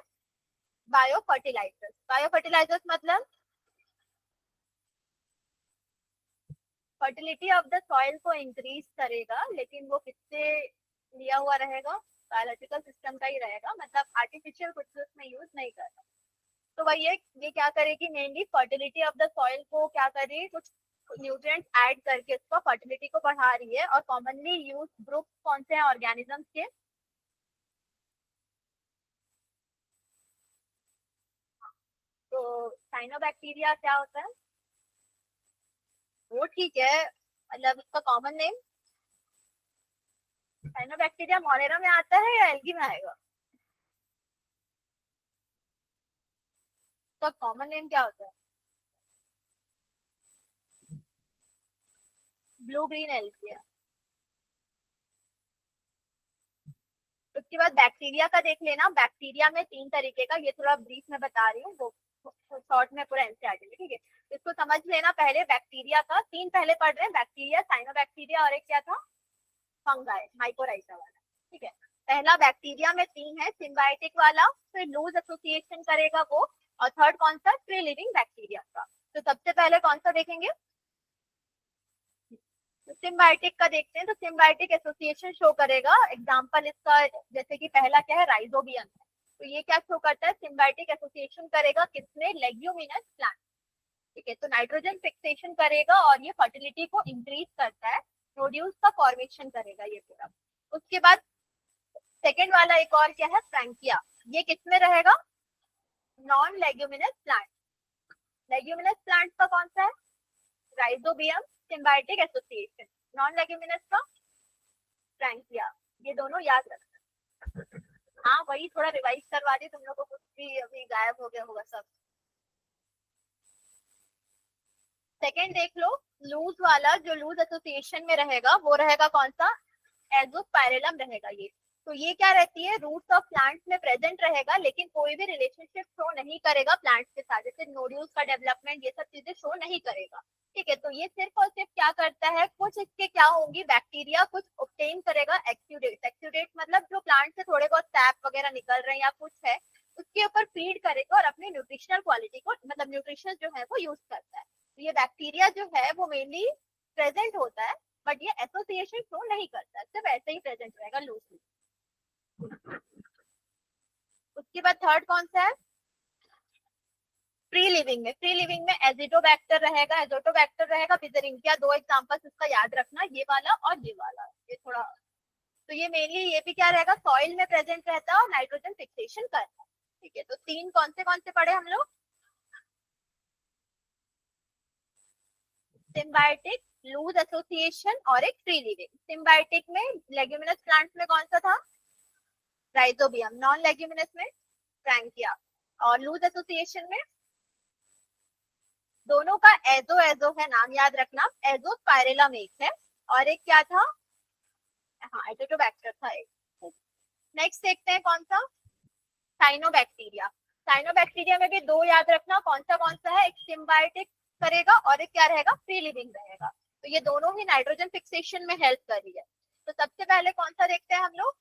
बायो फर्टिलाइजर्स। बायो फर्टिलाइजर्स मतलब फर्टिलिटी ऑफ द सॉइल को इंक्रीज करेगा, लेकिन वो किससे लिया हुआ रहेगा, बायोलॉजिकल सिस्टम का ही रहेगा, मतलब आर्टिफिशियल कुछ उसमें यूज नहीं करना। तो वही है, ये क्या करेगी, mainly fertility of the soil को क्या करेगी, कुछ न्यूट्रिएंट्स ऐड करके उसका फर्टिलिटी को बढ़ा रही है। और कॉमनली यूज ग्रुप कौन से हैं ऑर्गेनिजम्स के, तो साइनोबैक्टीरिया क्या होता है, वो ठीक है, मतलब उसका कॉमन नेम साइनोबैक्टीरिया मोरेरा में आता है या एल्गी में आएगा, उसका कॉमन नेम क्या होता है, ब्लू ग्रीन एल्गी। उसके बाद बैक्टीरिया का देख लेना, बैक्टीरिया में तीन तरीके का, ये थोड़ा ब्रीफ में बता रही हूँ, वो शॉर्ट में पूरा एनसीईआरटी में, ठीक है। इसको समझ लेना, पहले बैक्टीरिया का तीन पहले पढ़ रहे हैं, बैक्टीरिया, साइनोबैक्टीरिया और एक क्या था, फंगाई, माइकोराइजा वाला, ठीक है। पहला बैक्टीरिया में तीन है, सिम्बायोटिक वाला, फिर लूज एसोसिएशन करेगा वो, और थर्ड कौन सा, फ्री लिविंग बैक्टीरिया का। तो सबसे पहले कौन सा देखेंगे, तो सिम्बायोटिक का देखते हैं। तो सिम्बायोटिक एसोसिएशन शो करेगा, एग्जांपल इसका जैसे कि पहला क्या है, राइजोबियम है। तो ये क्या शो करता है, सिम्बायोटिक एसोसिएशन करेगा किसने, लेग्यूमिनस प्लांट, ठीक है। तो नाइट्रोजन फिक्सेशन करेगा और ये फर्टिलिटी को इंक्रीज करता है, प्रोड्यूस का फॉर्मेशन करेगा ये पूरा। उसके बाद सेकेंड वाला एक और क्या है, फ्रैंकिया, ये किसमें रहेगा, non leguminous plant. Leguminous plant का कौन सा है, rhizobium, symbiotic association, non leguminous का फ्रैंकिया। ये दोनों याद रखना। हाँ वही थोड़ा रिवाइज करवा दी तुम लोगों को, कुछ भी अभी गायब हो गया होगा सब। सेकेंड देख लो, लूज वाला जो लूज एसोसिएशन में रहेगा वो रहेगा कौन सा, एजोस्पाइरलम रहेगा ये। तो ये क्या रहती है, रूट्स ऑफ प्लांट्स में प्रेजेंट रहेगा लेकिन कोई भी रिलेशनशिप शो नहीं करेगा प्लांट्स के साथ, जैसे नोड्यूल्स का डेवलपमेंट ये सब चीजें शो नहीं करेगा। ठीक है, तो ये सिर्फ और सिर्फ क्या करता है, कुछ इसके क्या होंगी बैक्टीरिया कुछ ऑब्टेन करेगा एक्सुडेट, एक्सुडेट मतलब जो प्लांट से थोड़े बहुत सैप वगैरह निकल रहे हैं या कुछ है उसके ऊपर फीड करेगा और अपनी न्यूट्रिशनल क्वालिटी को मतलब न्यूट्रिशन जो है वो यूज करता है। तो ये बैक्टीरिया जो है वो मेनली प्रेजेंट होता है बट ये एसोसिएशन शो नहीं करता, सिर्फ ऐसे ही प्रेजेंट रहेगा लूजली। उसके बाद थर्ड कौन सा है, फ्री लिविंग में, फ्री लिविंग में एजिटोबैक्टर रहेगा, एजोटोबैक्टर रहेगा, बिजरिंकिया, दो एग्जांपल्स इसका याद रखना, ये वाला और ये वाला, ये थोड़ा। तो ये मेनली ये भी क्या रहेगा, सॉइल में प्रेजेंट रहता है और नाइट्रोजन फिक्सेशन करता है। ठीक है, तो तीन कौन से पढ़े हम लोग, सिम्बायोटिक, लूज एसोसिएशन और एक फ्री लिविंग। सिम्बायोटिक में लेग्यूमिनस प्लांट्स में कौन सा था, राइजोबियम, नॉन लेग्यूमिनस में फ्रैंकिया, और लूज एसोसिएशन में दोनों का एजो एजो है, नाम याद रखना, एजो स्पाइरेलम एक है और एक क्या था, हाँ एजोटोबैक्टर था एक। नेक्स्ट देखते हैं कौन सा, साइनोबैक्टीरिया। साइनोबैक्टीरिया में भी दो याद रखना, कौन सा है, एक सिम्बायोटिक करेगा और एक क्या रहेगा, फ्री लिविंग रहेगा। तो ये दोनों ही नाइट्रोजन फिक्सेशन में हेल्प कर रही है। तो सबसे पहले कौन सा देखते हैं हम लोग,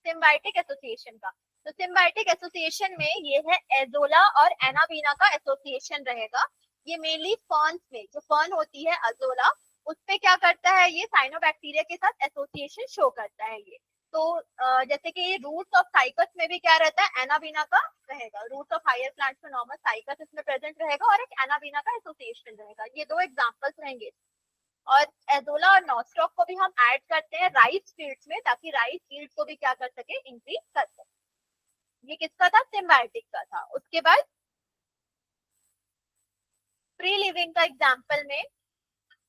सिम्बायोटिक एसोसिएशन का। तो सिम्बायोटिक एसोसिएशन में ये है एजोला और एनाबीना का एसोसिएशन रहेगा। ये मेनली फर्न्स में, जो फर्न होती है अजोला, उस पे क्या करता है, ये साइनोबैक्टीरिया के साथ एसोसिएशन शो करता है ये। तो जैसे कि रूट्स ऑफ साइकस में भी क्या रहता है, एनाबीना का रहेगा, रूट्स ऑफ हायर प्लांट्स में नॉर्मल साइकस इसमें प्रेजेंट रहेगा और एक एनाबीना का एसोसिएशन रहेगा। ये दो एग्जांपल्स रहेंगे। और एजोला और नॉस्टॉक को भी हम ऐड करते हैं राइस फील्ड्स में ताकि राइस फील्ड को भी क्या कर सके, इंक्रीज कर सके। ये किसका था, सिम्बायोटिक का था। उसके बाद फ्री लिविंग का एग्जांपल में,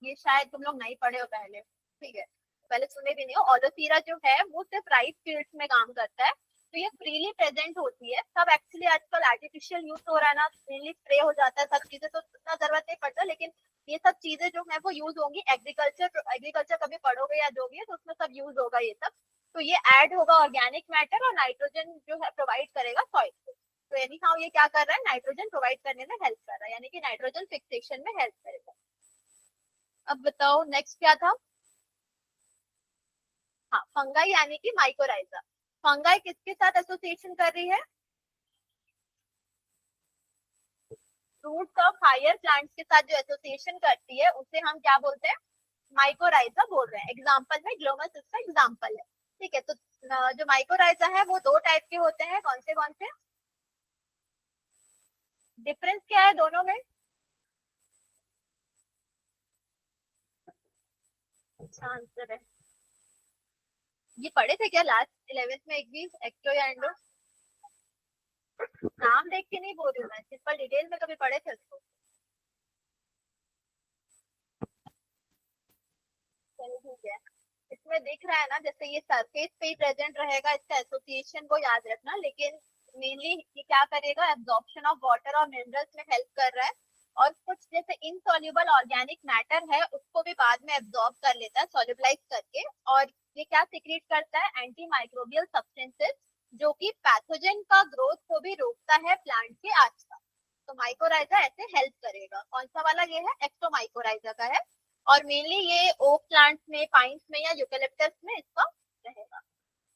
ये शायद तुम लोग नहीं पढ़े हो पहले, ठीक है, पहले सुने भी नहीं हो, ऑलोसीरा जो है वो सिर्फ राइस फील्ड्स में काम करता है। तो ये फ्रीली प्रेजेंट होती है, सब एक्चुअली आजकल आर्टिफिशियल यूज हो रहा है ना, फ्रीली स्प्रे हो जाता है सब चीजें, तो उतना जरूरत नहीं पड़ता, लेकिन ये सब चीजें जो है वो यूज होंगी एग्रीकल्चर, एग्रीकल्चर कभी पढ़ोगे या जो भी है तो उसमें सब यूज होगा ये सब। तो ये ऐड होगा ऑर्गेनिक मैटर और नाइट्रोजन जो है प्रोवाइड करेगा सॉइल को। तो यानी हाँ ये क्या कर रहा है, नाइट्रोजन प्रोवाइड करने में हेल्प कर रहा है, यानी कि नाइट्रोजन फिक्सेशन में हेल्प करेगा। अब बताओ नेक्स्ट क्या था, हाँ फंगाई यानी कि माइकोराइजा। फंगाई किसके साथ एसोसिएशन कर रही है, रूट्स ऑफ हायर प्लांट्स के साथ जो एसोसिएशन करती है उसे हम क्या बोलते हैं, माइकोराइजा बोल रहे हैं। एग्जांपल में ग्लोमस इसका एग्जांपल है। ठीक है, तो जो माइकोराइजा है वो दो टाइप के होते हैं, कौन से, डिफरेंस क्या है दोनों में, अच्छा आंसर है, ये पढ़े थे क्या लास्ट 11th में एक भी, एक्टो या एंडो, नाम देख के नहीं बोल रही हूँ मैं, सिंपल डिटेल में कभी पढ़े थे उसको। चलिए ठीक है, इसमें दिख रहा है ना, जैसे ये सरफेस पे ही प्रेजेंट रहेगा, इसका एसोसिएशन को याद रखना, लेकिन मेनली ये क्या करेगा, एब्जॉर्प्शन ऑफ वाटर और मिनरल्स में हेल्प कर रहा है। और कुछ जैसे इनसॉल्युबल ऑर्गेनिक मैटर है उसको भी बाद में एब्जॉर्ब कर लेता है सॉल्युबलाइज करके। और ये क्या सिक्रीट करता है, एंटी माइक्रोबियल सब्सटेंसेस, जो कि पैथोजन का ग्रोथ को भी रोकता है प्लांट के आसपास। तो माइकोराइजा ऐसे हेल्प करेगा। कौन सा वाला, ये है एक्टोमाइकोराइजा का है। और मेनली ये ओक प्लांट्स में, पाइन्स में या यूकेलिप्टस में इसका रहेगा।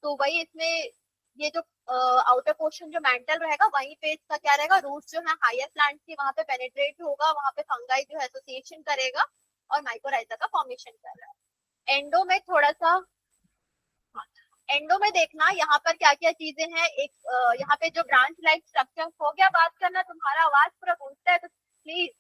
तो वही इसमें ये जो आउटर पोर्शन जो मेंटल रहेगा वहीं पे इसका क्या रहेगा, रूट्स जो है हायर प्लांट्स की वहां पे पेनिट्रेट होगा, वहां पे फंगाई जो है एसोसिएशन करेगा और माइकोराइजा का फॉर्मेशन कर रहा है। एंडो में थोड़ा सा, एंडो में देखना यहाँ पर क्या क्या चीजें हैं, एक यहाँ पे जो ब्रांच लाइक स्ट्रक्चर, हो गया बात करना, तुम्हारा आवाज पूरा गूंजता है तो प्लीज।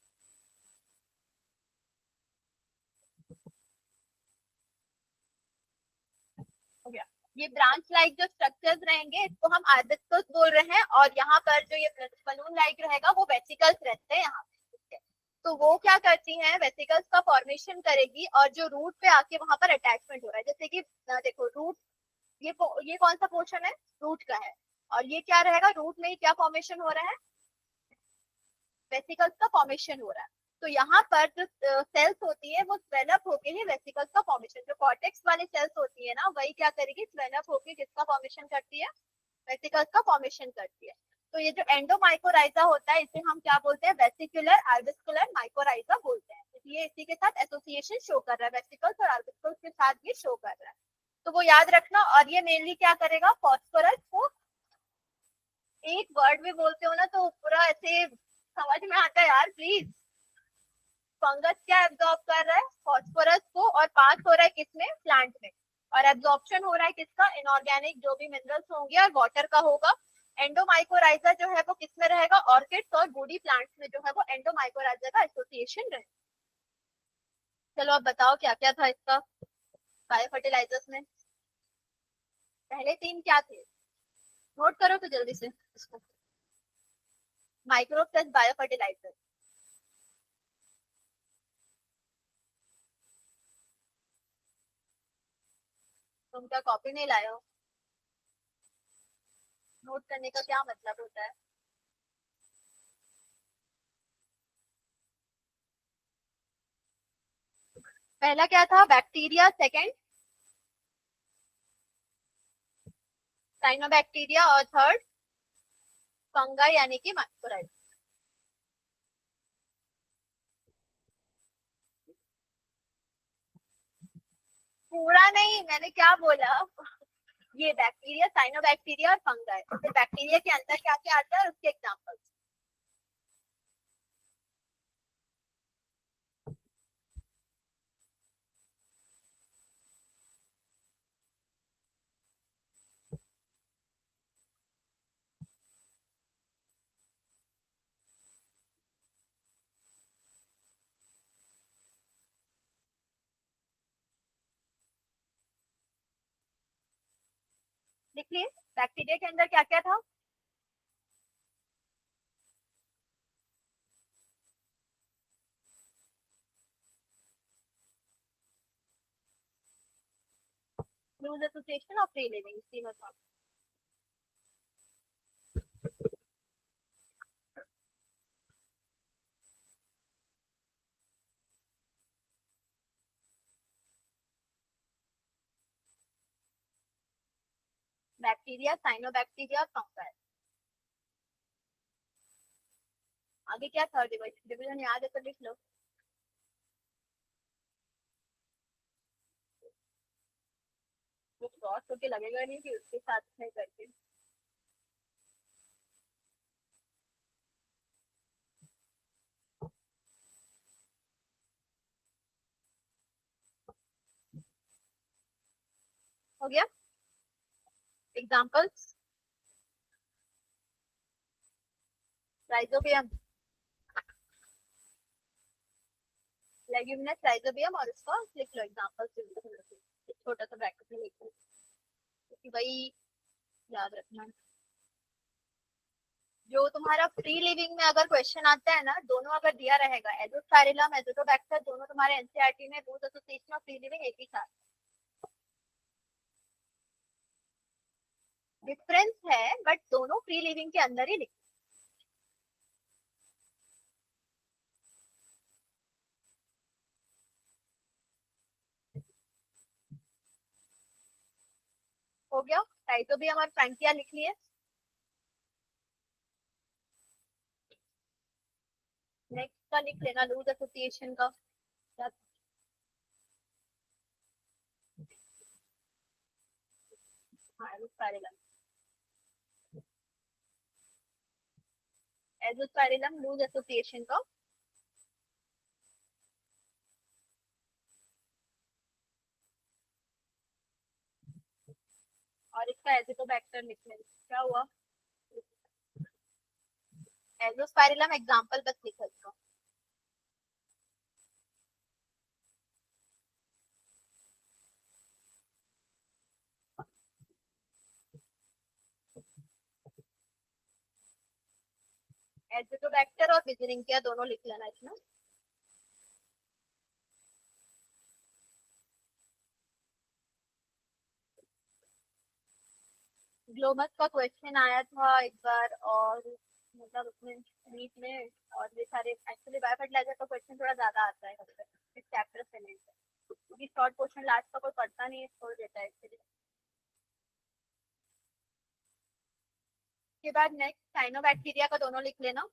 हो गया, ये ब्रांच लाइक जो स्ट्रक्चर्स रहेंगे इसको हम आर्बिस्कस बोल रहे हैं, और यहाँ पर जो ये बलून लाइक रहेगा वो वेसिकल्स रहते हैं यहाँ पे। तो वो क्या करती हैं, वेसिकल्स का फॉर्मेशन करेगी और जो रूट पे आके वहां पर अटैचमेंट हो रहा है, जैसे कि देखो रूट, ये कौन सा पोर्शन है, रूट का है, और ये क्या रहेगा, रूट में ही क्या फॉर्मेशन हो रहा है, वेसिकल्स का फॉर्मेशन हो रहा है। तो यहाँ पर जो सेल्स होती है वो स्वेलअप होके ही वेसिकल्स का फॉर्मेशन, जो कॉर्टेक्स वाली सेल्स होती है ना वही क्या करेगी, स्वेलअप होके किसका फॉर्मेशन करती है, वेसिकल्स का फॉर्मेशन करती है। तो ये जो एंडोमाइकोराइजा होता है इसे हम क्या बोलते हैं, वेसिकुलर आर्बिस्कुलर माइकोराइजा बोलते हैं। ये इसी के साथ एसोसिएशन शो कर रहा है, वेसिकल्स और आर्बिस्कुल्स के साथ ये शो कर रहा है, तो वो याद रखना। और ये मेनली क्या करेगा, फॉस्फोरस को, एक वर्ड में बोलते हो ना तो पूरा ऐसे समझ में आता है यार प्लीज। फंगस क्या एब्जॉर्ब कर रहा है, फॉस्फोरस को, और पास हो रहा है किसमें, प्लांट में, और एब्जॉर्प्शन हो रहा है किसका, इनऑर्गेनिक जो भी मिनरल्स होंगे और वाटर का होगा। एंडोमाइकोराइजा जो है वो किसमें रहेगा, ऑर्किड्स और वुडी प्लांट्स में जो है वो एंडोमाइकोराइजा का एसोसिएशन रहेगा। चलो अब बताओ क्या क्या था इसका बायो फर्टिलाइजर्स में, पहले तीन क्या थे, नोट करो तो जल्दी से इसको। माइक्रो प्लस बायो फर्टिलाइजर, तुम क्या कॉपी नहीं लाए हो, नोट करने का क्या मतलब होता है। पहला क्या था, बैक्टीरिया, सेकंड साइनोबैक्टीरिया, और थर्ड फंगाई यानी कि माइक्रोराइजा। पूरा नहीं, मैंने क्या बोला, ये बैक्टीरिया, साइनोबैक्टीरिया और फंगाई, तो बैक्टीरिया के अंदर क्या क्या आता है उसके एग्जांपल। लिखिए बैक्टीरिया के अंदर क्या क्या था, लूज एसोसिएशन और फ्री लिविंग, तीनों था। बैक्टीरिया, साइनोबैक्टीरिया और फंगाई। आगे क्या थर्ड डिवीजन, डिवीजन याद है तो लिख लो। वो क्रॉस होके लगेगा नहीं कि उसके साथ में करके। हो गया, एग्जांपल्स, राइजोबियम, लेग्यूमिनस राइजोबियम, और इसका लिख लो एग्जांपल्स, छोटा सा ब्रैकेट में लिख लो क्योंकि वही याद रखना है। जो तुम्हारा फ्री लिविंग में अगर क्वेश्चन आता है ना, दोनों अगर दिया रहेगा, एजोस्पाइरिलम एजोटोबैक्टर, दोनों तुम्हारे एनसीईआरटी में रूट एसोसिएशन और फ्री लिविंग एक ही साथ, डिफरेंस है बट दोनों फ्री लिविंग के अंदर ही लिख। हो गया, राइजोबियम और फ्रैंकिया लिख लिए। नेक्स्ट का लिख लेना, लूज एसोसिएशन का क्या, हाँ एजोस्पाइरिलम, एजोस्पाइरिलम लूज एसोसिएशन का। और इसका एजिटोबैक्टर लिख लेना, क्या हुआ, एजोस्पाइरिलम एग्जांपल बस लिखो इसका। एजिटोबैक्टर और बिजरिंकिया दोनों लिख लेना इसमें। ग्लोमस का क्वेश्चन आया था एक बार, और मतलब उसमें नीट में और ये सारे एक्चुअली बायो फर्टिलाइजर का क्वेश्चन थोड़ा ज्यादा आता है इस चैप्टर से लेकर, क्योंकि शॉर्ट क्वेश्चन लास्ट का कोई पढ़ता नहीं है, छोड़ देता है एक्चुअली। उसके बाद नेक्स्ट साइनोबैक्टीरिया का दोनों लिख लेना।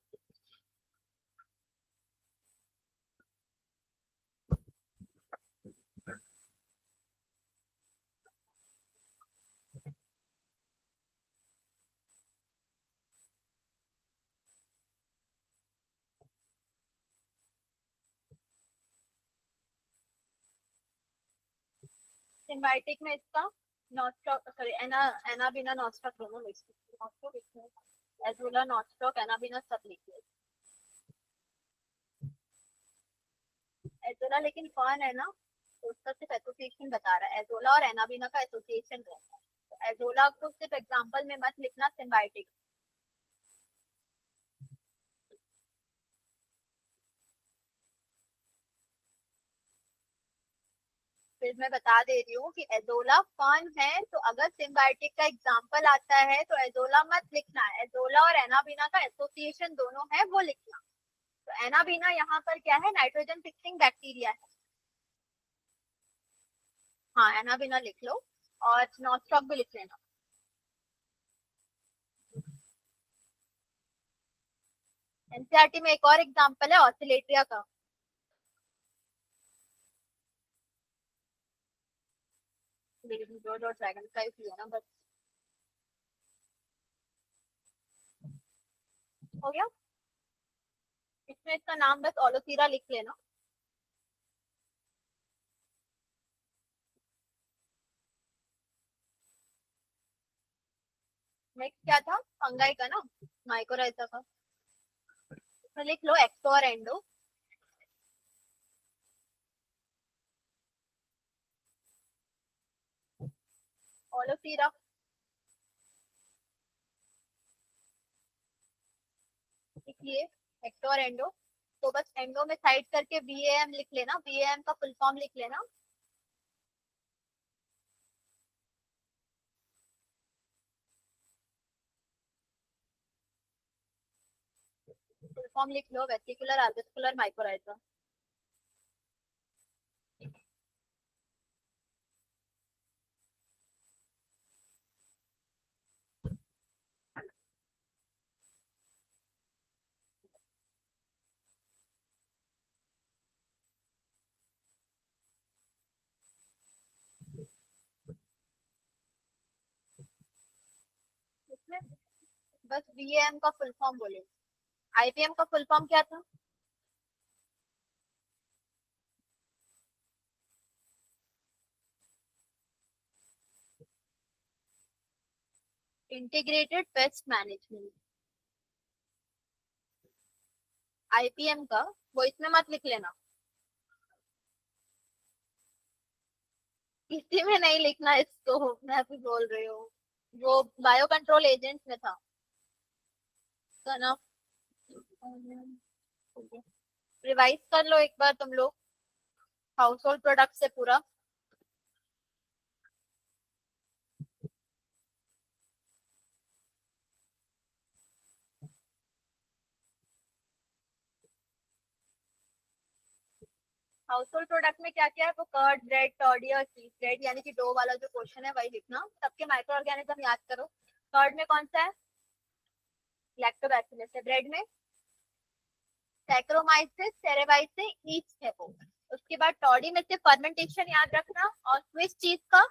सिम्बायोटिक में इसका नॉस्टॉक सॉरी एनाबिना नॉस्टॉक दोनों लिख एजोला नॉस्टॉक एनाबिना सब लिख एजोला, लेकिन कौन है ना, तो उसका सिर्फ एसोसिएशन बता रहा है, एजोला और एनाबिना का एसोसिएशन रहता है, तो एजोला को सिर्फ एग्जांपल में मत लिखना सिम्बायोटिक। फिर मैं बता दे रही हूँ कि एजोला कौन है, तो अगर सिम्बायोटिक का एग्जांपल आता है तो एजोला मत लिखना, एजोला और एनाबिना का एसोसिएशन दोनों है वो लिखना। तो एनाबिना यहाँ पर क्या है, नाइट्रोजन फिक्सिंग बैक्टीरिया है। हाँ एनाबिना लिख लो और नॉस्टॉक भी लिख लेना। एनसीईआरटी में एक और एग्जांपल है ऑसिलेट्रिया का। ड्रैगन फ्लाई किया ना बस, हो गया। इसमें इसका नाम बस ओलोथीरा लिख लेना। नेक्स्ट क्या था, फंगाई का ना, माइकोराइजा का। इसमें लिख लो एक्सो और एंडो। ओलोथीरा लिखिए, एक्सो और एंडो। तो बस एंडो में साइड करके VAM लिख लेना, VAM का फुल फॉर्म लिख लेना। फुल फॉर्म लिख लो, वेसिकुलर आल्वेस्कुलर माइकोराइजा। इसमें बस VAM का फुल फॉर्म बोले। IPM का फुल फॉर्म क्या था, इंटीग्रेटेड पेस्ट मैनेजमेंट। IPM का वो इसमें मत लिख लेना, किसी में नहीं लिखना इसको, मैं भी बोल रही हूँ, वो बायो कंट्रोल एजेंट में था तो ना। रिवाइज कर लो एक बार तुम लोग हाउस होल्ड प्रोडक्ट से पूरा। हाउस होल्ड प्रोडक्ट में क्या क्या है, वो कर्ड, ब्रेड, टॉडी और चीज। ब्रेड यानी कि डो वाला जो क्वेश्चन है वही लिखना, सबके माइक्रो ऑर्गेनिज्म याद करो। कर्ड में कौन सा है, लैक्टोबैसिलस है। ब्रेड में सैक्रोमाइसिस, सेरेबाइसिस, ईस्ट है वो। उसके बाद टॉडी में से फर्मेंटेशन याद रखना, और स्विस चीज का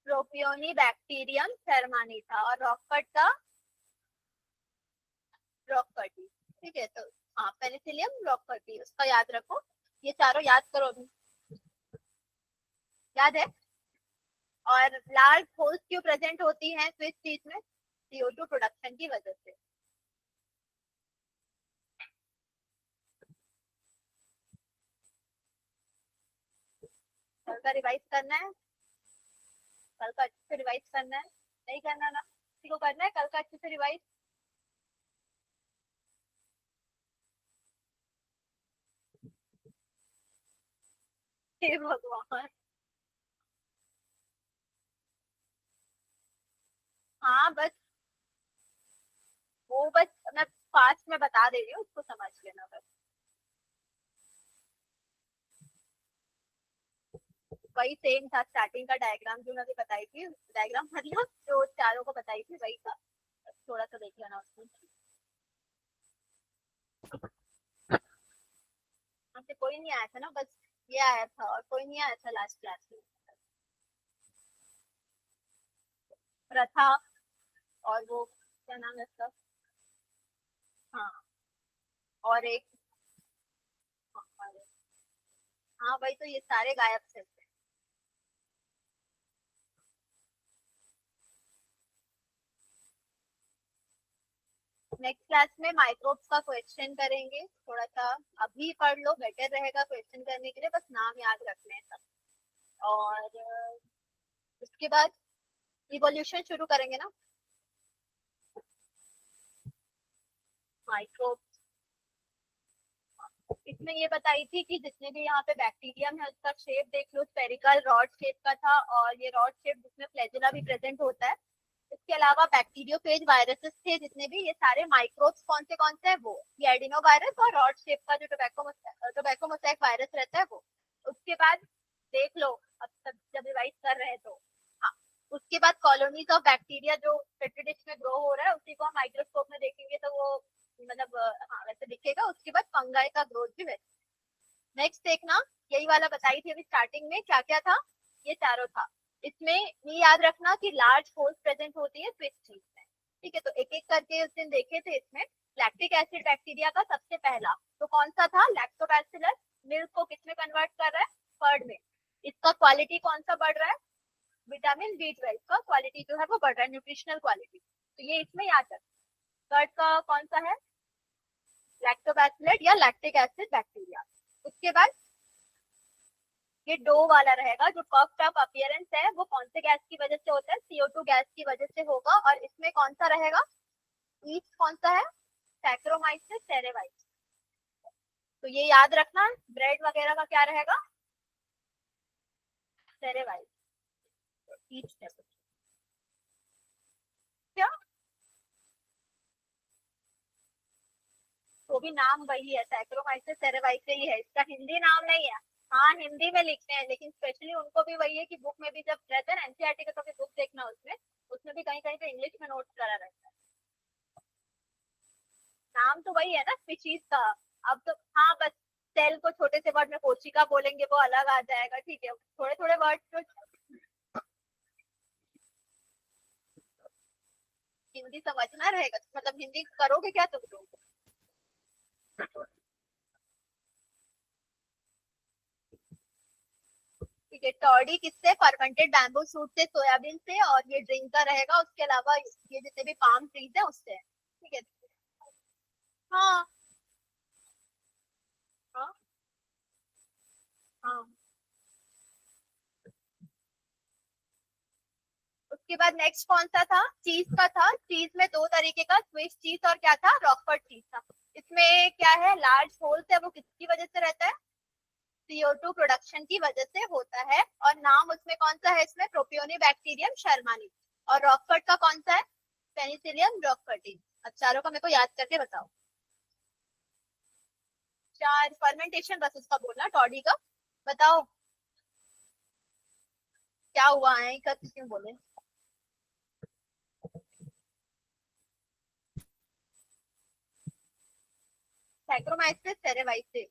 प्रोपियोनी बैक्टीरियम थर्मानीथा, और रॉकफर्ट का रॉकफर्टी। ठीक है, तो हाँ पेनिसिलियम रॉकफर्टी उसका याद रखो। ये चारों याद करो अभी, याद है। और लार्ज होल्स क्यों प्रेजेंट होती हैं स्विस चीज में, CO2 प्रोडक्शन की वजह से। कल का रिवाइज करना है, कल का अच्छे से रिवाइज करना है, नहीं करना ना किसी को करना है कल का अच्छे से रिवाइज। हे भगवान। हाँ हाँ बस वो बस मैं फास्ट में बता दे रही हूँ, उसको समझ लेना बस। वही सेम था, स्टार्टिंग का डायग्राम जो मैं अभी बताई थी, डायग्राम मतलब जो चारों को बताई थी वही था। थोड़ा सा देख लेना उसमें। हमसे कोई नहीं आया था ना, बस ये आया था और कोई नहीं आया था लास्ट क्लास में। प्रथा, और वो क्या नाम है उसका? हाँ, और एक, हाँ, हाँ वही तो, ये सारे गायब थे। नेक्स्ट क्लास में माइक्रोब्स का क्वेश्चन करेंगे थोड़ा सा। अभी पढ़ लो, बेटर रहेगा क्वेश्चन करने के लिए, बस नाम याद रखने हैं सब। और उसके बाद इवोल्यूशन शुरू करेंगे ना, माइक्रोब। इसमें ये बताई थी कि जितने भी यहाँ पे बैक्टीरियम है उसका शेप देख लो, स्पेरिकल रॉड शेप का था, और ये रॉड शेप जिसमें फ्लैजेला भी प्रेजेंट होता है। इसके अलावा बैक्टीरियोफेज वायरसेस थे जितने भी, ये सारे माइक्रोब्स कौन से हैं वो, ये एडिनो वायरस और रॉड शेप का जो टोबैको मोसैक वायरस रहता है वो। उसके बाद देख लो, अब तक जब रिवाइज कर रहे हैं तो, हाँ, उसके बाद कॉलोनीज ऑफ बैक्टीरिया जो पेट्री डिश में ग्रो हो रहा है उसी को हम माइक्रोस्कोप में देखेंगे तो वो मतलब हाँ वैसे दिखेगा। उसके बाद फंगाई का ग्रोथ भी वैसे। नेक्स्ट देखना, यही वाला बताई थी अभी स्टार्टिंग में, क्या क्या था, ये चारों था। इसमें ये याद रखना कि लार्ज होल्स प्रेजेंट होती है स्विच चीज में। ठीक है, तो एक एक करके उस दिन देखे थे इसमें। लैक्टिक एसिड बैक्टीरिया का सबसे पहला तो कौन सा था, लैक्टोबैसिलस। मिल्क को किसमें कन्वर्ट कर रहा है, कर्ड में। इसका क्वालिटी कौन सा बढ़ रहा है, विटामिन B12 का क्वालिटी जो है वो बढ़ रहा है, न्यूट्रिशनल क्वालिटी। तो ये इसमें याद रख। कर्ड का कौन सा है, लैक्टोबैसिलस या लैक्टिक एसिड बैक्टीरिया। उसके बाद ये डो वाला रहेगा, जो पफ्ड अप अपीयरेंस है वो कौन से गैस की वजह से होता है, CO2 गैस की वजह से होगा। और इसमें कौन सा रहेगा, ईस्ट कौन सा है, सैक्रोमाइसिस सेरेवाइसिस। तो ये याद रखना, ब्रेड वगैरह का क्या रहेगा, सेरेवाइसिस। ईस्ट है क्या, तो भी नाम वही है, सैक्रोमाइसिस सेरेवाइसिस ही है, इसका हिंदी नाम नहीं है। हाँ हिंदी में लिखते हैं, लेकिन स्पेशली उनको भी वही है कि बुक में भी जब रहता है ना, एनसीईआरटी का कभी बुक देखना उसमें, उसमें भी कहीं कहीं पे इंग्लिश में नोट करा रहता है। नाम तो वही है ना स्पीशीज का। अब तो हाँ बस सेल को छोटे से वर्ड में कोशिका बोलेंगे वो अलग आ जाएगा, ठीक है, थोड़े थोड़े वर्ड तो हिंदी समझना रहेगा, मतलब हिंदी करोगे क्या तुम लोग। ठीक है, टॉडी किससे, फर्मेंटेड बैम्बू सूट से, सोयाबीन से, और ये ड्रिंक का रहेगा। उसके अलावा ये जितने भी पाम ट्रीज है उससे, ठीक है। हाँ हाँ हाँ। उसके बाद नेक्स्ट कौन सा था, चीज का था। चीज में दो तरीके का, स्विस चीज और क्या था, रॉकफोर्ड चीज था। इसमें क्या है, लार्ज होल्स है वो किसकी वजह से रहता है, CO2 प्रोडक्शन की वजह से होता है। और नाम उसमें कौन सा है, इसमें प्रोपियोनिबैक्टीरियम शर्मानी। और रॉकफोर्ड का कौन सा है, पेनिसिलियम रॉकफोर्टी। अब चारों का मेरे को याद करके बताओ। चार फर्मेंटेशन बस उसका बोलना, टॉडी का बताओ क्या हुआ है, कब क्यों बोले। सैक्रोमाइसिस सेरेवाइसिस।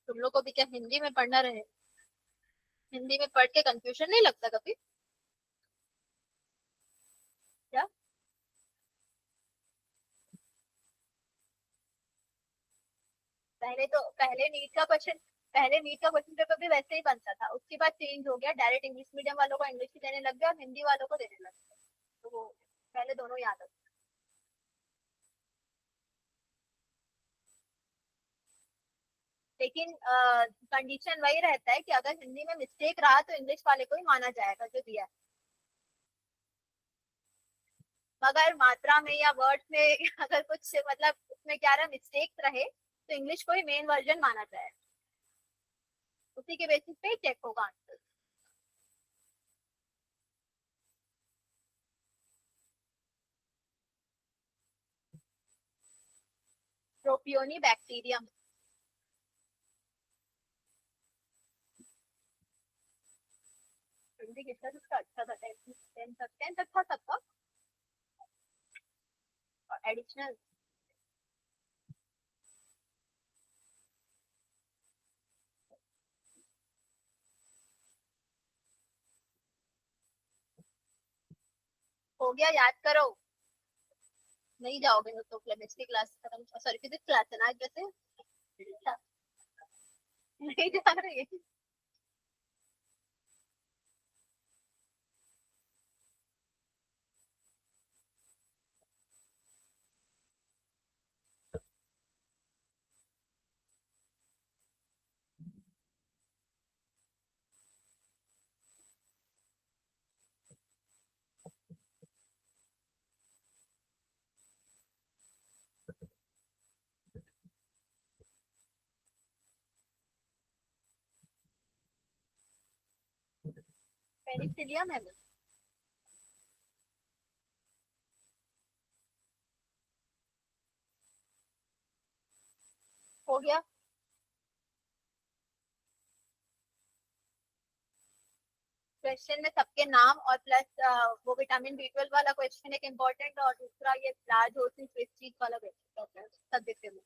तुम लोग को भी क्या हिंदी में पढ़ना रहे, हिंदी में पढ़ के कंफ्यूजन नहीं लगता कभी क्या। पहले नीट का क्वेश्चन पेपर भी वैसे ही बनता था, उसके बाद चेंज हो गया, डायरेक्ट इंग्लिश मीडियम वालों को इंग्लिश ही देने लग गया और हिंदी वालों को देने लग गया। तो वो पहले दोनों याद रखो। लेकिन कंडीशन वही रहता है कि अगर हिंदी में मिस्टेक रहा तो इंग्लिश वाले को ही माना जाएगा जो दिया है। मगर मात्रा में या वर्ड्स में अगर कुछ मतलब उसमें क्या रहा मिस्टेक रहे, तो इंग्लिश को ही मेन वर्जन माना जाए, उसी के बेसिस पे चेक होगा आंसर। Propioni bacterium. हिंदी कितना उसका अच्छा था, 10 तक था सबका, और एडिशनल हो गया, याद करो। नहीं जाओगे तो केमिस्ट्री क्लास खत्म, सॉरी फिजिक्स क्लास है ना आज वैसे। नहीं जा रही। पेनिसिलियम है वो। हो गया। क्वेश्चन में सबके नाम और प्लस वो विटामिन B12 वाला क्वेश्चन एक इम्पोर्टेंट, और दूसरा ये लार्ज होती किस चीज वाला क्वेश्चन सब्जेक्टिव में।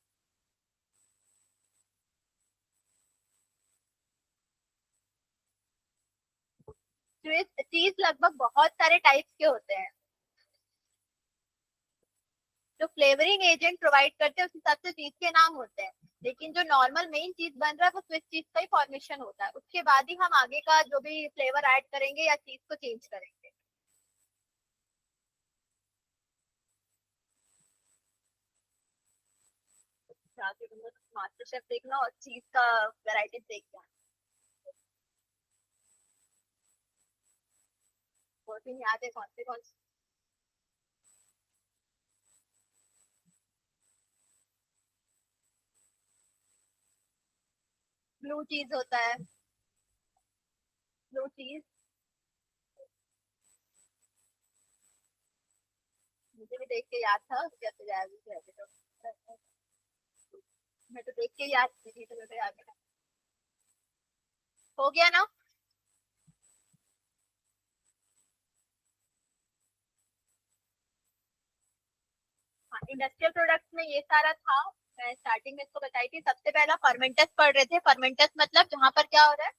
चीज लगभग बहुत सारे टाइप्स के होते हैं, जो फ्लेवरिंग एजेंट प्रोवाइड करते हैं उस हिसाब से चीज के नाम होते हैं, लेकिन जो नॉर्मल मेन चीज बन रहा है वो स्विस चीज का ही फॉर्मेशन होता है, उसके बाद ही हम आगे का जो भी फ्लेवर ऐड करेंगे या चीज को चेंज करेंगे। मास्टर शेफ देखना और चीज का वैरायटी देखना। वो भी याद है कौन से। ब्लू चीज होता है, ब्लू चीज। मुझे भी देख के याद था कैसे जाएगा तो, मैं तो देख के याद थी तो मेरे याद है। हो गया ना। हाँ, इंडस्ट्रियल प्रोडक्ट्स में ये सारा था। मैं स्टार्टिंग में इसको बताई थी, सबसे पहला फर्मेंटस पढ़ रहे थे। फर्मेंटस मतलब जहाँ पर क्या हो रहा है,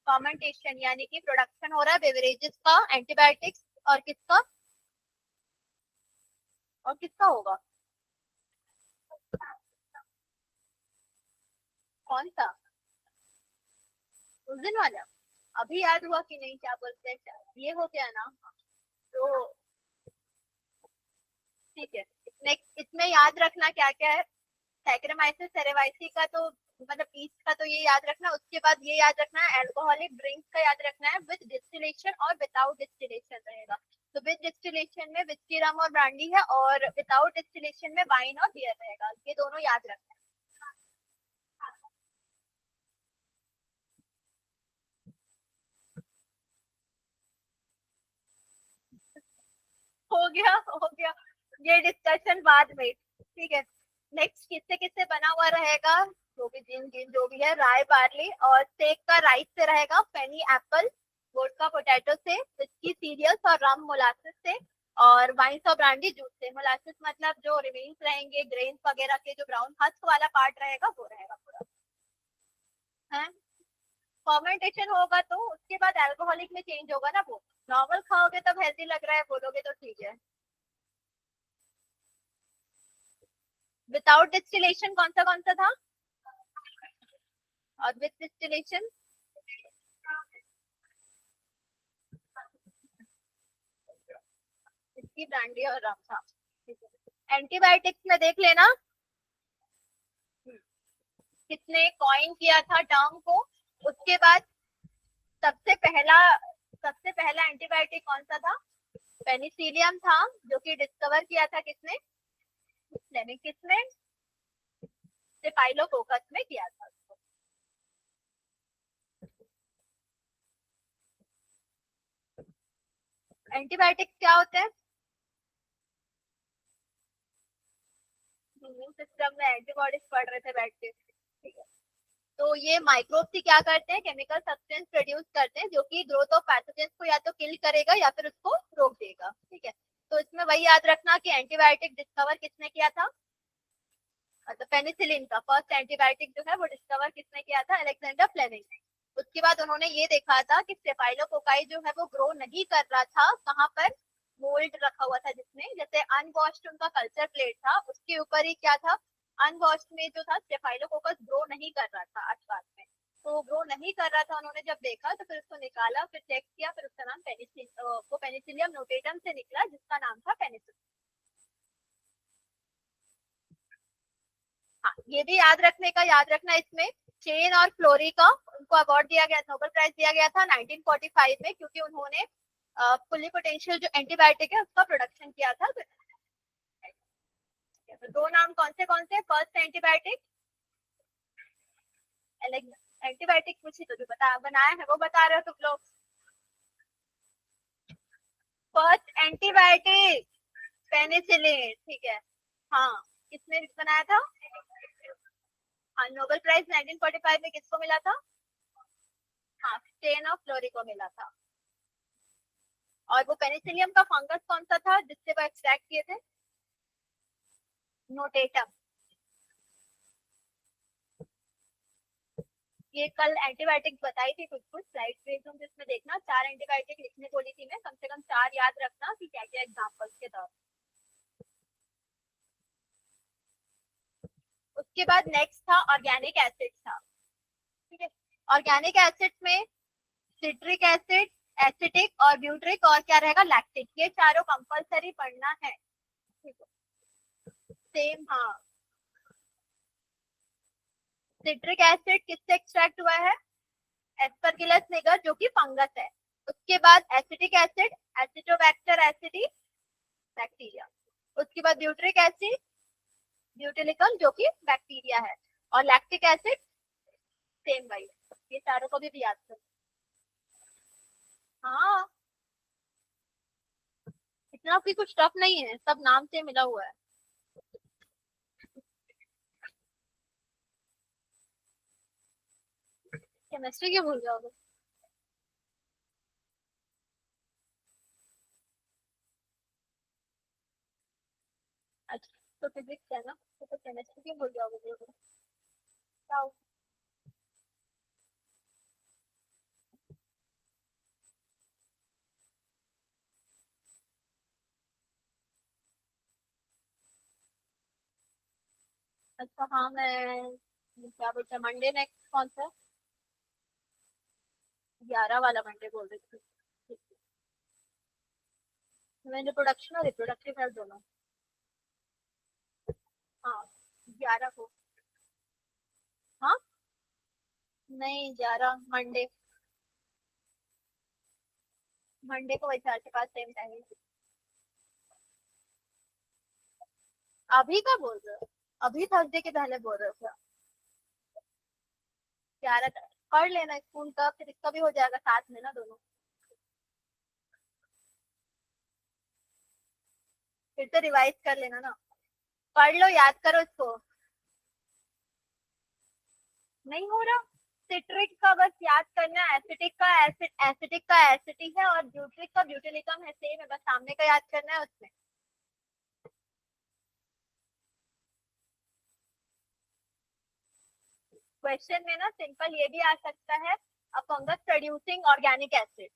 फर्मेंटेशन, यानी कि प्रोडक्शन हो रहा है बेवरेजेस का, एंटीबायोटिक्स और किसका होगा, कौन सा, उस दिन वाला। अभी याद हुआ कि नहीं, क्या बोलते हैं, ये हो गया ना। तो ठीक है, नेक्स्ट इसमें याद रखना क्या क्या है। सैक्रोमाइसिस सेरेवाइसी का तो मतलब ईस्ट का तो ये याद रखना, उसके बाद ये याद रखना है अल्कोहलिक ड्रिंक्स का याद रखना है, विद डिस्टिलेशन और विदाउट डिस्टिलेशन रहेगा। तो विद डिस्टिलेशन में विस्की, रम और ब्रांडी है, और विदाउट डिस्टिलेशन में वाइन और बियर रहेगा, ये दोनों याद रखना है। हो गया, ये डिस्कशन बाद में, ठीक है। नेक्स्ट किससे किससे बना हुआ रहेगा, जो भी जिन जिन जो भी है, राय बार्ली, और सेक का राइस से रहेगा, फेनी एप्पल, वोडका पोटैटो से, विस्की सीरियल्स और रम मोलासिस से, और वाइन्स और ब्रांडी जूस से। मोलासिस मतलब जो रिमेन्स रहेंगे ग्रेन्स वगैरह के, जो ब्राउन हस्क वाला पार्ट रहेगा वो रहेगा पूरा है। फर्मेंटेशन होगा तो उसके बाद अल्कोहलिक में चेंज होगा ना वो। नॉर्मल खाओगे तब हेल्दी लग रहा है बोलोगे तो ठीक है। विदाउट डिस्टिलेशन कौन सा था, और विद डिस्टिलेशन इसकी ब्रांडी और रम था। एंटीबायोटिक्स में देख लेना किसने कॉइन किया था टर्म को। उसके बाद सबसे पहला सबसे पहला एंटीबायोटिक कौन सा था, पेनिसिलियम था, जो कि डिस्कवर किया था किसने, फ्लेमिंग। किसने, स्टेफाइलोकोकस में किया था। एंटीबायोटिक्स क्या होते हैं? इम्यून सिस्टम में एंटीबॉडीज पढ़ रहे थे बैठ के, ठीक है। तो ये माइक्रोब्स ही क्या करते हैं, केमिकल सब्सटेंस प्रोड्यूस करते हैं जो कि ग्रोथ ऑफ पैथोजेंस को या तो किल करेगा या फिर उसको रोक देगा, ठीक है। तो इसमें वही याद रखना कि एंटीबायोटिक डिस्कवर किसने किया था, मतलब पेनिसिलिन का फर्स्ट एंटीबायोटिक जो है वो डिस्कवर किसने किया था, अलेक्जेंडर फ्लेमिंग ने। उसके बाद उन्होंने ये देखा था कि स्टेफाइलोकोकाई जो है वो ग्रो नहीं कर रहा था, कहाँ पर, मोल्ड रखा हुआ था जिसमें, जैसे अनवॉश्ड उनका कल्चर प्लेट था उसके ऊपर ही क्या था, अनवॉश्ड में जो था स्टेफाइलोकोकस ग्रो नहीं कर रहा था आसपास में। तो ग्रो नहीं कर रहा था, उन्होंने जब देखा तो फिर उसको निकाला, फिर चेक किया, फिर उसका नाम वो पेनिसिलियम नोटेटम से निकला जिसका नाम था पेनिसिलिन। हाँ, ये भी याद रखने का, याद रखना इसमें चेन और फ्लोरी का उनको अवार्ड दिया गया, नोबेल प्राइज दिया गया था 1945 में, क्योंकि उन्होंने फुल्ली पोटेंशियल जो एंटीबायोटिक है उसका प्रोडक्शन किया था। तो दो नाम कौन से फर्स्ट एंटीबायोटिक, एंटीबायोटिक कुछ ही तो जो बता बनाया है वो बता रहे हो तुम लोग। फर्स्ट एंटीबायोटिक पेनिसिलिन, ठीक है। हाँ, किसने बनाया था? हाँ, नोबेल प्राइज 1945 में किसको मिला था? हाँ, चेन ऑफ फ्लोरी को मिला था। और वो पेनिसिलियम का फंगस कौन सा था जिससे वो एक्सट्रैक्ट किए थे? नोटेटम। ये कल एंटीबायोटिक बताई थी कुछ कुछ स्लाइड पे तुम, जिसमें देखना 4 एंटीबायोटिक लिखने बोली थी मैं, कम से कम 4 याद रखना कि क्या क्या एग्जांपल्स के तौर। उसके बाद नेक्स्ट था ऑर्गेनिक एसिड था, ठीक है। ऑर्गेनिक एसिड में सिट्रिक एसिड, एसिटिक और ब्यूट्रिक और क्या रहेगा, लैक्टिक, ये चारों कंपलसरी पढ़ना है, ठीक है। सेम, हाँ। सिट्रिक एसिड किससे एक्सट्रैक्ट हुआ है? एस्परगिलस निगर जो कि फंगस है। उसके बाद acetic acid, Acetobacter ACD, bacteria. उसके बाद ब्यूट्रिक एसिड, ब्यूटिलिकम जो कि बैक्टीरिया है। और लैक्टिक एसिड, सेम वही। ये चारों को भी याद करो। हाँ, इतना भी कुछ टफ नहीं है, सब नाम से मिला हुआ है। केमिस्ट्री क्यों भूल जाओगे? अच्छा, तो फिजिक्स है ना, तो केमिस्ट्री क्यों भूल जाओगे? बताओ। अच्छा, हाँ, मैं क्या बोलते हैं, मंडे नेक्स्ट कौन सा? 11 वाला मंडे बोल रही थी। मैं रिप्रोडक्शन और रिप्रोडक्टिव हेल्थ दोनों। हाँ, 11 को। हाँ, नहीं, 11 मंडे। मंडे को वैसे के पास सेम टाइम। अभी का बोल रहे हो? अभी थर्सडे के पहले बोल रहे हो क्या? 11 पढ़ लेना स्कूल का, फिर इसका भी हो जाएगा साथ में ना दोनों। फिर तो रिवाइज कर लेना ना। पढ़ लो, याद करो इसको। नहीं हो रहा? सिट्रिक का बस याद करना, एसिटिक का एसिड, एसिटिक का एसिटिक है, और ब्यूट्रिक का ब्यूटिलिकम है, सेम है, बस सामने का याद करना है उसमें। क्वेश्चन में ना सिंपल ये भी आ सकता है, a fungus producing organic acid.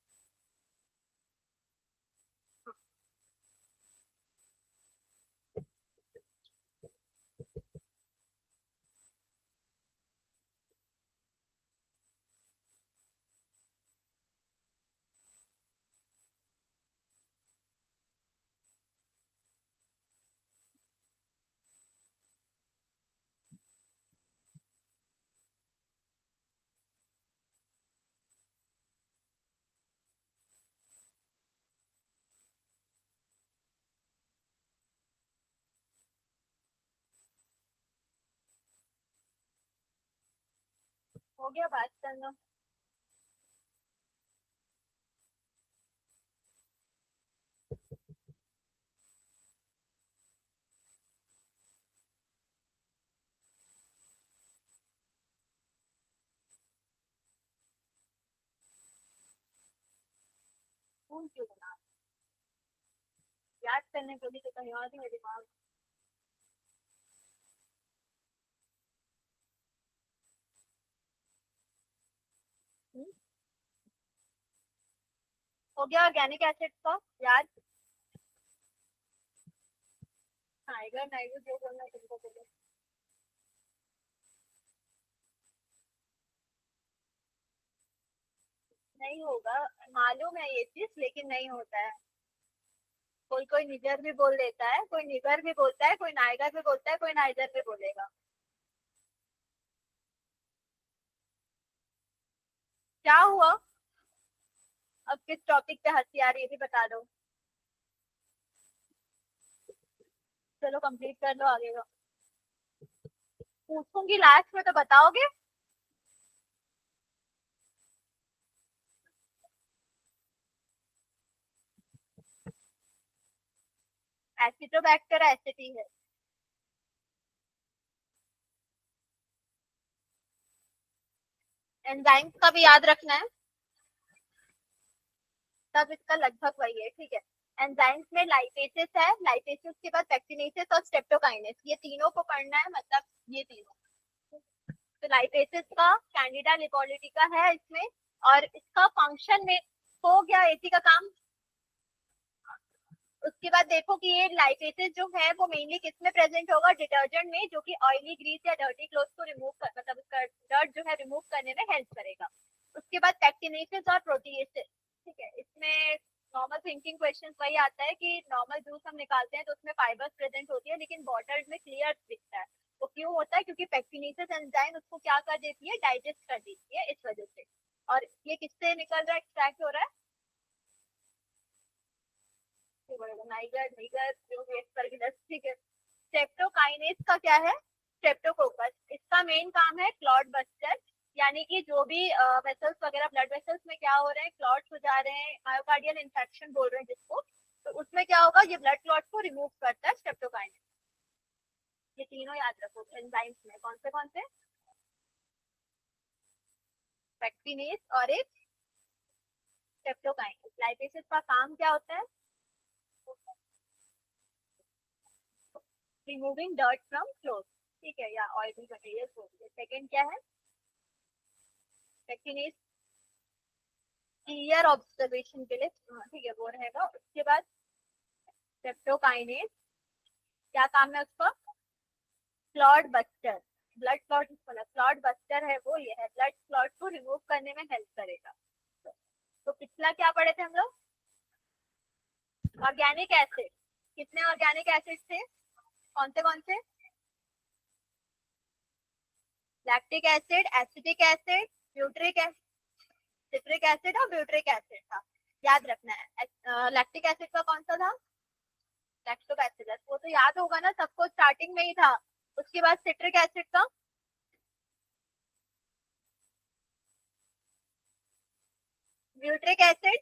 हो गया बात करना। भूल क्यों बना, याद करने को भी तो कहीं और ही है दिमाग। हम्म, हो गया ऑर्गेनिक एसिड का याद। आएगा नहीं तो जो बोलना तुमको बोलो। नहीं होगा, मालूम है ये चीज लेकिन नहीं होता है। कोई कोई निगर भी बोल देता है, कोई निगर भी बोलता है, कोई नाइगर भी बोलता है, कोई नाइजर भी बोलेगा। क्या हुआ? अब किस टॉपिक पे हंसी आ रही है ये भी बता दो। चलो कंप्लीट कर लो आगे का। पूछूंगी लास्ट में तो बताओगे। एसिटोबैक्टर एसिटी है। एंजाइम्स का भी याद रखना है। तब इसका लगभग वही है, ठीक है। एंजाइम्स में लाइपेसेस है, लाइपेसेस के बाद पेक्टिनेसेस और स्ट्रेप्टोकाइनेस, ये तीनों को पढ़ना है, मतलब ये तीनों। तो लाइपेसेस का कैंडिडा लिपोलिटी का है इसमें। और इसका फंक्शन में हो गया एसी का काम। उसके बाद देखो कि ये लाइपेसेस जो है वो मेनली किस में प्रेजेंट होगा, डिटर्जेंट में, जो कि ऑयली ग्रीस या डर्टी क्लोथ को रिमूव कर, मतलब उसका डर्ट जो है रिमूव करने में हेल्प करेगा। उसके बाद पैक्टिनेसेस और प्रोटीएसेस, ठीक है। इसमें नॉर्मल थिंकिंग क्वेश्चन वही आता है कि नॉर्मल जूस हम निकालते हैं तो उसमें फाइबर्स प्रेजेंट होती है लेकिन बॉटल्स में क्लियर दिखता है। वो क्यों होता है? क्योंकि पैक्टिनेसेस एंजाइम उसको क्या कर देती है, डाइजेस्ट कर देती है इस वजह से। और ये किससे निकल रहा है, एक्सट्रैक्ट हो रहा है? नाइगर निगर जो भी एस्परगिलस, ठीक है। स्ट्रेप्टोकाइनेस का क्या है? स्ट्रेप्टोकोकस, इसका मेन काम है क्लॉट बस्टर। यानी कि जो भी वेसल्स वगैरह, ब्लड वेसल्स में क्या हो रहे हैं, क्लॉट्स हो जा रहे हैं, मायोकार्डियल इंफेक्शन बोल रहे हैं जिसको, तो उसमें क्या होगा, ये ब्लड क्लॉट को रिमूव करता है स्ट्रेप्टोकाइनेस। ये तीनों याद रखो एंजाइम्स में कौन से। पैक्टिनेस और एक स्ट्रेप्टोकाइनेस। लाइपेसेस का काम क्या होता है? रिमूविंग डर्ट फ्रॉम क्लोथ, ठीक है, या ऑयली मटेरियल। सेकंड क्या है? पैक्टिनेस क्लियर ऑब्जर्वेशन के लिए, हाँ, ठीक है, वो रहेगा। उसके बाद सेप्टोकाइनेस, क्या काम है उसका? Clot buster, blood clot, clot buster है वो, ये है ब्लड क्लॉट को रिमूव करने में हेल्प करेगा। तो पिछला क्या पढ़े थे हम लोग? Organic acid. कितने ऑर्गेनिक एसिड थे? कौन से? Lactic acid, acetic acid, butyric acid, citric acid और ब्यूट्रिक एसिड था। याद रखना है। लैक्टिक एसिड का कौन सा था? लैक्टोबैसिलस, वो तो याद होगा ना सबको, स्टार्टिंग में ही था। उसके बाद सिट्रिक एसिड का ब्यूट्रिक एसिड,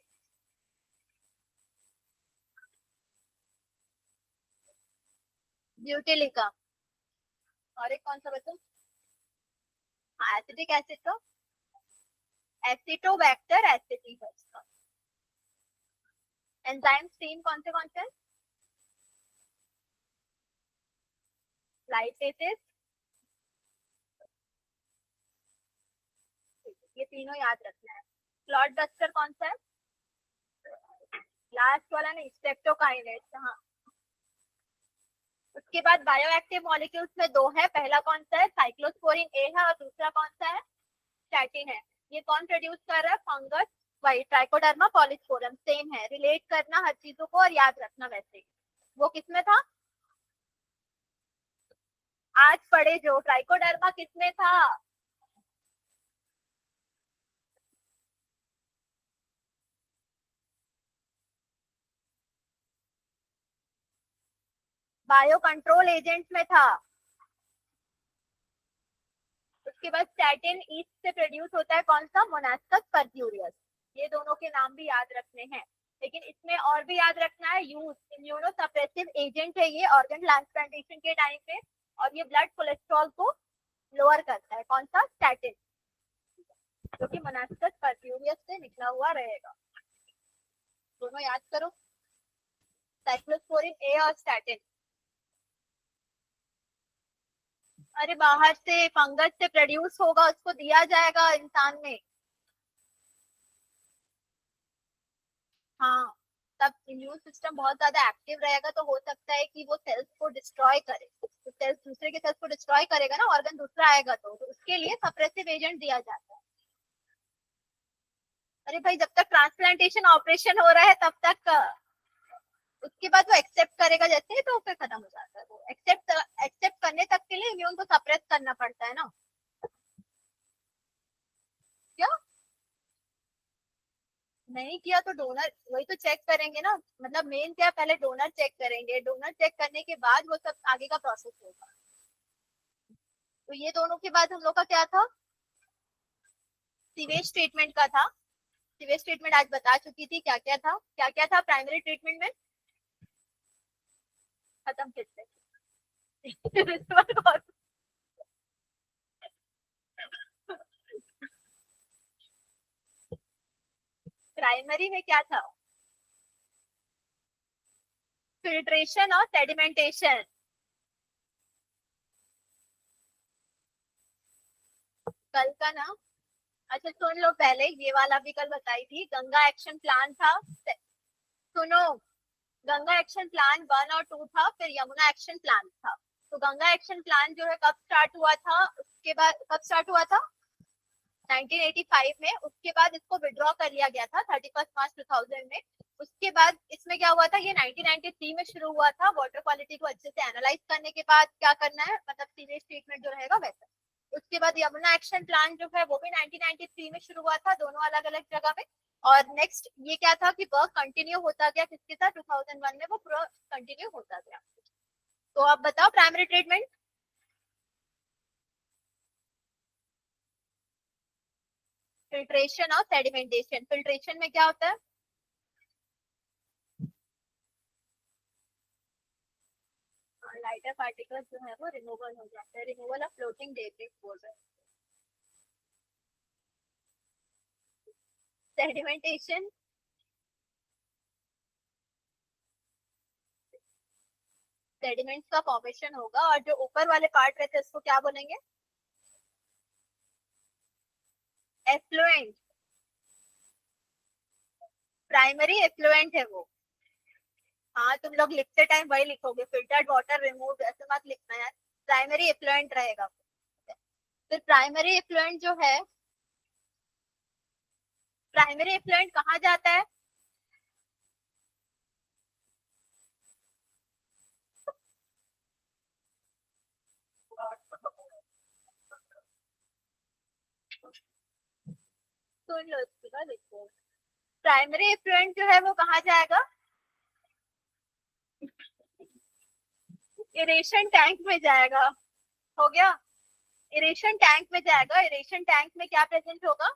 ब्यूटिलिका। और एक कौन सा बचा? हाँ, एसिटिक एसिड का एसिटोबैक्टर एसिटी है इसका। एंजाइम स्ट्रीम कौन से हैं? लाइपेसेस, ये तीनों याद रखना है। क्लॉट बस्टर कौन सा है? लास्ट वाला नहीं, स्ट्रेप्टोकाइनेस, हाँ। उसके बाद बायोएक्टिव मॉलिक्यूल्स में दो है, पहला कौन सा है, साइक्लोस्पोरिन ए है, और दूसरा कौन सा है, स्टैटिन है। ये कौन प्रोड्यूस कर रहा है? फंगस। वही ट्राइकोडर्मा पॉलीस्पोरम, सेम है, रिलेट करना हर चीजों को और याद रखना वैसे ही। वो किसमें था? आज पढ़े जो, ट्राइकोडर्मा किसमें था? बायो कंट्रोल एजेंट्स में था। उसके बाद स्टैटिन ईस्ट से प्रोड्यूस होता है कौन सा, मोनास्कस परक्यूरियस। ये दोनों के नाम भी याद रखने हैं, लेकिन इसमें और भी याद रखना है, यूज इम्यूनो सप्रेसिव एजेंट है ये ऑर्गन ट्रांसप्लांटेशन के टाइम पे, और ये ब्लड कोलेस्ट्रॉल को लोअर करता है, कौन सा, स्टैटिन, जो कि मोनास्कस परक्यूरियस से निकला हुआ रहेगा। दोनों याद करो, साइक्लोस्पोरिन ए और स्टैटिन। अरे बाहर से फंगस से प्रोड्यूस होगा, उसको दिया जाएगा इंसान में। हाँ, तब इम्यून सिस्टम बहुत ज्यादा एक्टिव रहेगा, तो हो सकता है कि वो सेल्स को डिस्ट्रॉय करे, तो सेल्स दूसरे के सेल्स को डिस्ट्रॉय करेगा ना, ऑर्गन दूसरा आएगा तो उसके लिए सप्रेसिव एजेंट दिया जाता है। अरे भाई, जब तक ट्रांसप्लांटेशन ऑपरेशन हो रहा है तब तक, उसके बाद वो एक्सेप्ट करेगा जैसे, तो फिर खत्म हो जाता है। वो एक्सेप्ट करने तक के लिए इम्यून को सप्रेस करना पड़ता है ना। क्या नहीं किया तो डोनर वही तो चेक करेंगे ना, मतलब मेन क्या, पहले डोनर चेक करेंगे, डोनर चेक करने के बाद वो सब आगे का प्रोसेस होगा। तो ये दोनों के बाद हम लोग का क्या था, सीवेज ट्रीटमेंट का था। सीवेज ट्रीटमेंट आज बता चुकी थी, क्या क्या था, क्या क्या था प्राइमरी ट्रीटमेंट में, खत्म फिर से। प्राइमरी में क्या था, फिल्ट्रेशन और सेडिमेंटेशन। कल का ना, अच्छा सुन लो, पहले ये वाला भी कल बताई थी, गंगा एक्शन प्लान था। सुनो, गंगा एक्शन प्लान 1 और 2 था, फिर यमुना एक्शन प्लान था। तो गंगा एक्शन प्लान जो है कब स्टार्ट हुआ था, उसके बाद कब स्टार्ट हुआ था, 1985 में। उसके बाद इसको विड्रॉ कर लिया गया था 31 मार्च 2000 में। उसके बाद इसमें क्या हुआ था, ये 1993 में शुरू हुआ था। वाटर क्वालिटी को अच्छे से एनालाइज करने के बाद क्या करना है, मतलब सीवेज ट्रीटमेंट जो रहेगा वैसा। उसके बाद यमुना एक्शन प्लान जो है वो भी 1993 में शुरू हुआ था, दोनों अलग अलग जगह में। और नेक्स्ट ये क्या था कि वर्क कंटिन्यू होता गया, किसके साथ, 2001 में वो पूरा कंटिन्यू होता गया। तो आप बताओ प्राइमरी ट्रीटमेंट, फिल्ट्रेशन और सेडिमेंटेशन। फिल्ट्रेशन में क्या होता है, लाइटर पार्टिकल्स जो है वो रिमूवल हो जाता है, रिमूवल ऑफ फ्लोटिंग डेब्रिस बोल रहे हैं। सेडिमेंटेशन, सेडिमेंट्स का फॉर्मेशन होगा, और जो ऊपर वाले पार्ट रहते हैं उसको क्या बोलेंगे, एफ्लुएंट। प्राइमरी एफ्लुएंट है वो। हाँ, तुम लोग लिखते टाइम वही लिखोगे, फिल्टर्ड वाटर रिमूव, ऐसे मत लिखना यार, प्राइमरी एफ्लुएंट रहेगा। फिर प्राइमरी एफ्लुएंट जो है, प्राइमरी एफ्लुएंट कहाँ जाता है, सुन लो इसके बाद लिखो। प्राइमरी एफ्लुएंट जो है वो कहाँ जाएगा, इरेशन टैंक में जाएगा। हो गया, इरेशन टैंक में जाएगा। इरेशन टैंक में क्या प्रेजेंट होगा,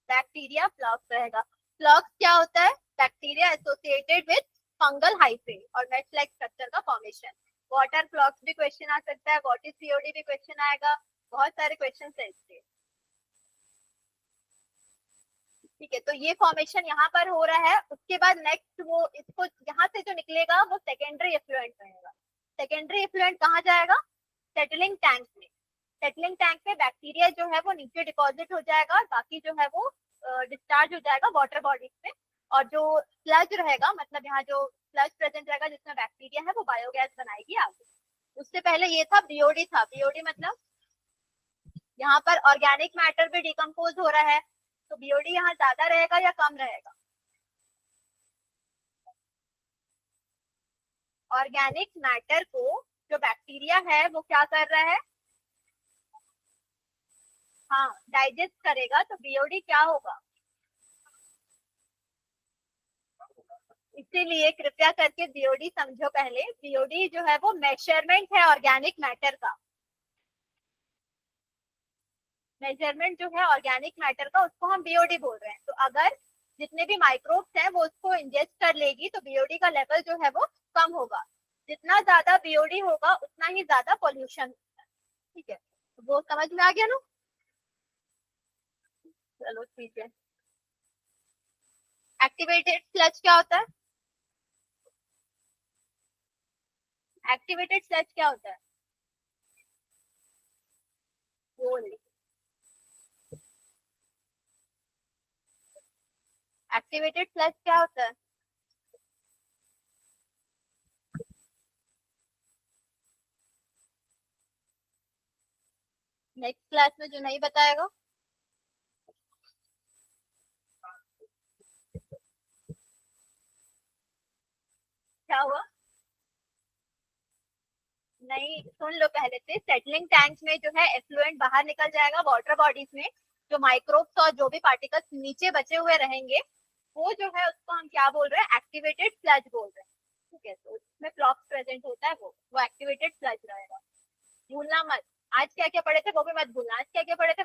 बैक्टीरिया फ्लॉक्स रहेगा। फ्लॉक्स क्या होता है, bacteria associated with fungal hyphae और मेश लाइक स्ट्रक्चर का फॉर्मेशन। वाटर फ्लॉक्स भी क्वेश्चन आ सकता है, व्हाट इज सीओडी भी क्वेश्चन आएगा, बहुत सारे क्वेश्चन है इसके। ठीक है, तो ये फॉर्मेशन यहाँ पर हो रहा है। उसके बाद नेक्स्ट वो इसको यहाँ से जो निकलेगा वो सेकेंडरी एफ्लुएंट रहेगा। सेकेंडरी एफ्लुएंट कहाँ जाएगा, सेटलिंग टैंक में। सेटलिंग टैंक में बैक्टीरिया जो है वो नीचे डिपॉजिट हो जाएगा, और बाकी जो है वो डिस्चार्ज हो जाएगा वाटर बॉडीज में। और जो स्लज रहेगा, मतलब यहाँ जो स्लज प्रेजेंट रहेगा जिसमें बैक्टीरिया है, वो बायोगैस बनाएगी आगे। उससे पहले ये था बीओडी था। बीओडी मतलब यहाँ पर ऑर्गेनिक मैटर भी डिकम्पोज हो रहा है, तो बीओडी यहाँ ज्यादा रहेगा या कम रहेगा, ऑर्गेनिक मैटर को जो बैक्टीरिया है वो क्या कर रहा है, हाँ डाइजेस्ट करेगा, तो बीओडी क्या होगा। इसीलिए कृपया करके बीओडी समझो पहले। बीओडी जो है वो मेजरमेंट है ऑर्गेनिक मैटर का। मेजरमेंट जो है ऑर्गेनिक मैटर का, उसको हम बीओडी बोल रहे हैं। तो अगर जितने भी माइक्रोब्स हैं वो उसको इंजेस्ट कर लेगी तो बीओडी का लेवल जो है वो कम होगा। जितना ज्यादा बीओडी होगा उतना ही ज्यादा पॉल्यूशन। ठीक है, तो वो समझ में आ गया ना? चलो ठीक है। एक्टिवेटेड स्लज क्या होता है? एक्टिवेटेड स्लज क्या होता है? बोल। एक्टिवेटेड स्लज क्या होता है? नेक्स्ट क्लास में जो नहीं बताएगा। क्या हुआ? नहीं, सुन लो पहले से। सेटलिंग टैंक में जो है एफ्लुएंट बाहर निकल जाएगा वाटर बॉडीज में। जो माइक्रोब्स और जो भी पार्टिकल्स नीचे बचे हुए रहेंगे वो जो है उसको हम क्या बोल रहे हैं? एक्टिवेटेड स्लज बोल रहे हैं। ठीक है, तो उसमें फ्लॉक्स प्रेजेंट होता है, वो एक्टिवेटेड स्लज रहेगा। भूलना मत। आज क्या क्या पढ़े थे वो भी मत भूलना। आज क्या क्या पढ़े थे